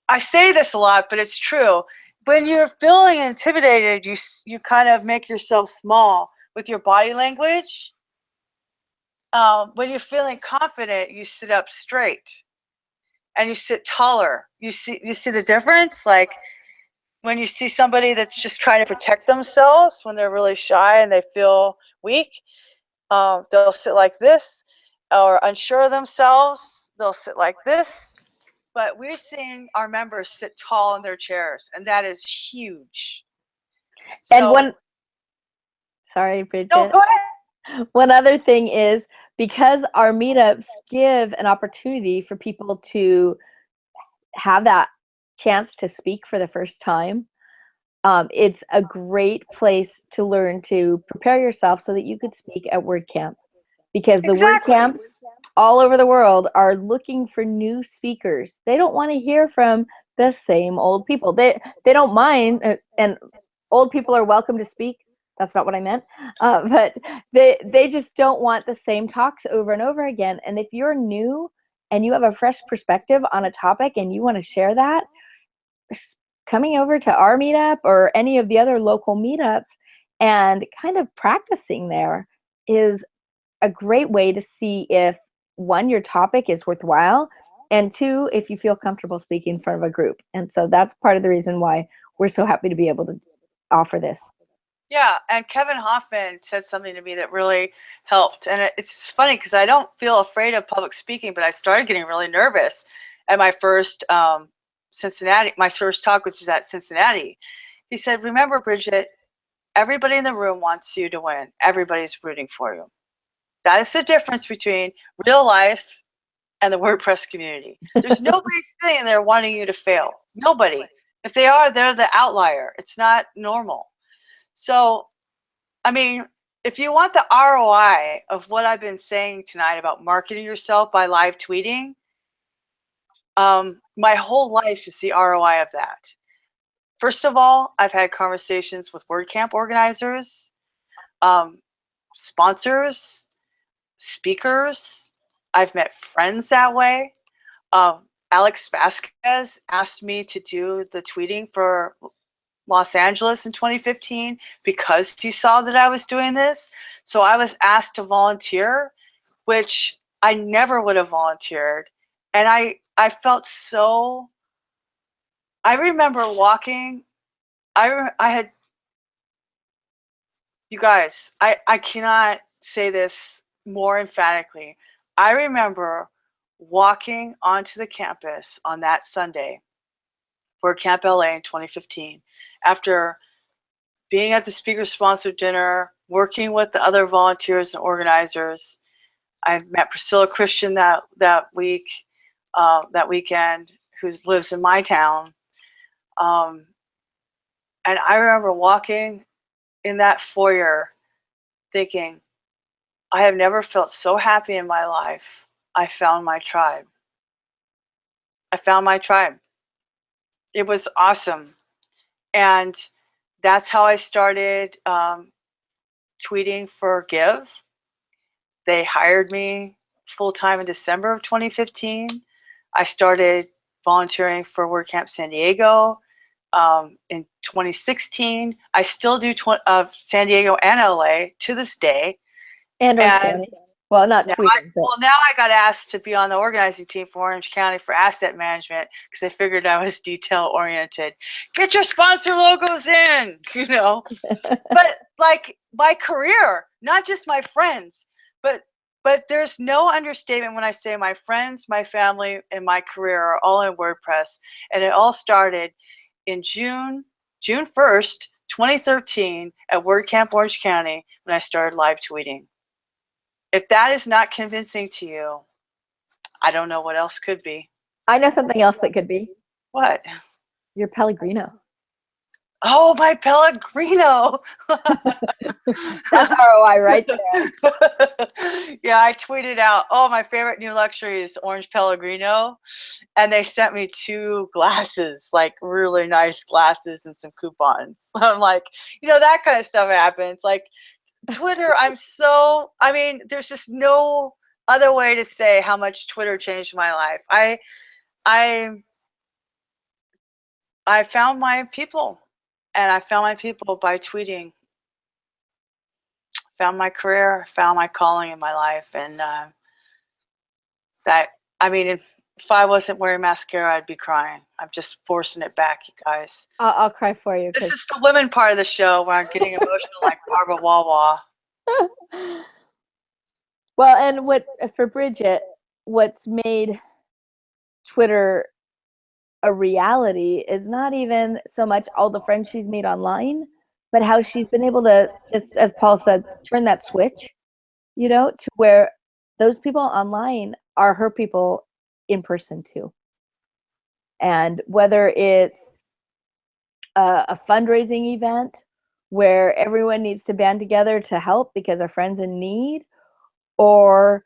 I say this a lot, but it's true. When you're feeling intimidated, you kind of make yourself small with your body language. When you're feeling confident, you sit up straight and you sit taller. You see the difference? Like when you see somebody that's just trying to protect themselves, when they're really shy and they feel weak, they'll sit like this, or unsure of themselves, they'll sit like this. But we're seeing our members sit tall in their chairs, and that is huge. And sorry, Bridget. No, go ahead. One other thing is, because our meetups give an opportunity for people to have that chance to speak for the first time, it's a great place to learn to prepare yourself so that you could speak at WordCamp, because the WordCamps all over the world are looking for new speakers. They don't want to hear from the same old people. They don't mind, and old people are welcome to speak. That's not what I meant. But they just don't want the same talks over and over again. And if you're new and you have a fresh perspective on a topic and you want to share that, coming over to our meetup or any of the other local meetups and kind of practicing there is a great way to see if, one, your topic is worthwhile, and two, if you feel comfortable speaking in front of a group. And so that's part of the reason why we're so happy to be able to offer this. Yeah, and Kevin Hoffman said something to me that really helped. And it's funny because I don't feel afraid of public speaking, but I started getting really nervous at my first my first talk, which was at Cincinnati. He said, remember, Bridget, everybody in the room wants you to win. Everybody's rooting for you. That is the difference between real life and the WordPress community. There's nobody sitting there wanting you to fail. Nobody. If they are, they're the outlier. It's not normal. So, I mean, if you want the ROI of what I've been saying tonight about marketing yourself by live tweeting, my whole life is the ROI of that. First of all, I've had conversations with WordCamp organizers, sponsors, speakers. I've met friends that way. Alex Vasquez asked me to do the tweeting for Los Angeles in 2015 because he saw that I was doing this. So I was asked to volunteer, which I never would have volunteered. And I felt so, I remember walking, I had, you guys, I cannot say this more emphatically. I remember walking onto the campus on that Sunday, WordCamp LA in 2015, after being at the speaker-sponsored dinner, working with the other volunteers and organizers. I met Priscilla Christian that weekend, who lives in my town. And I remember walking in that foyer thinking, I have never felt so happy in my life. I found my tribe. I found my tribe. It was awesome. And that's how I started tweeting for Give. They hired me full-time in December of 2015. I started volunteering for WordCamp San Diego in 2016. I still do San Diego and LA to this day. And Orange County. Well, not tweeting. Now I got asked to be on the organizing team for Orange County for asset management because they figured I was detail oriented. Get your sponsor logos in, you know. But like my career, not just my friends, but there's no understatement when I say my friends, my family, and my career are all in WordPress. And it all started in June 1st, 2013 at WordCamp Orange County when I started live tweeting. If that is not convincing to you, I don't know what else could be. I know something else that could be. What? Your Pellegrino. Oh, my Pellegrino. That's ROI right there. Yeah, I tweeted out, oh, my favorite new luxury is orange Pellegrino. And they sent me 2 glasses, like really nice glasses and some coupons. So I'm like, you know, that kind of stuff happens. Like Twitter, I mean, there's just no other way to say how much Twitter changed my life. I found my people. And I found my people by tweeting. Found my career, found my calling in my life. And I mean, if I wasn't wearing mascara, I'd be crying. I'm just forcing it back, you guys. I'll cry for you. This is the women part of the show where I'm getting emotional like Barbara Wawa. Well, and for Bridget, what's made Twitter a reality is not even so much all the friends she's made online, but how she's been able to, just as Paul said, turn that switch, you know, to where those people online are her people in person too. And whether it's a fundraising event where everyone needs to band together to help because a friend's in need, or,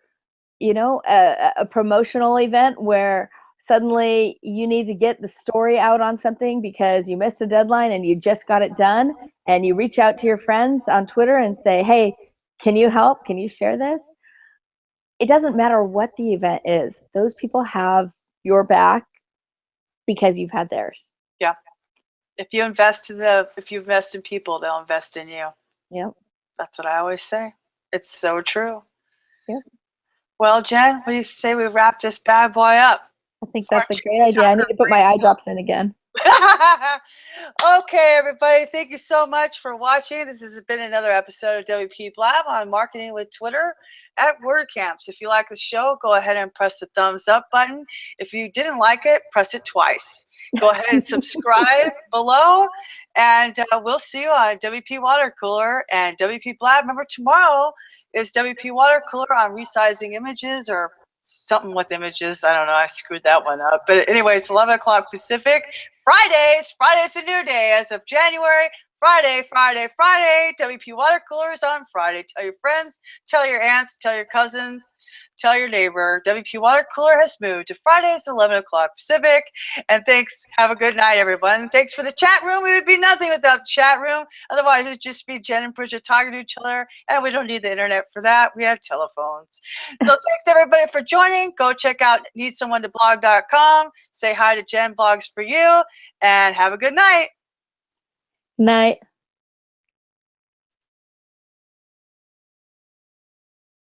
you know, a promotional event where suddenly you need to get the story out on something because you missed a deadline and you just got it done, and you reach out to your friends on Twitter and say, hey, can you help? Can you share this? It doesn't matter what the event is. Those people have your back because you've had theirs. Yeah. If you invest in people, they'll invest in you. Yep. That's what I always say. It's so true. Yep. Well, Jen, what do you say we wrap this bad boy up? I think that's a great idea. I need to put my eye drops in again. Okay, everybody. Thank you so much for watching. This has been another episode of WP Blab on marketing with Twitter at WordCamps. If you like the show, go ahead and press the thumbs up button. If you didn't like it, press it twice. Go ahead and subscribe below, and we'll see you on WP Watercooler and WP Blab. Remember, tomorrow is WP Watercooler on resizing images or something with images. I don't know. I screwed that one up. But anyways, 11 o'clock Pacific. Fridays. Friday's a new day as of January. Friday. WP Watercooler is on Friday. Tell your friends, tell your aunts, tell your cousins, tell your neighbor. WP Watercooler has moved to Fridays, 11 o'clock Pacific. And thanks. Have a good night, everyone. Thanks for the chat room. We would be nothing without the chat room. Otherwise, it would just be Jen and Bridget talking to each other. And we don't need the internet for that. We have telephones. So thanks, everybody, for joining. Go check out needsomeonetoblog.com. Say hi to Jen Blogs for You. And have a good night. Night.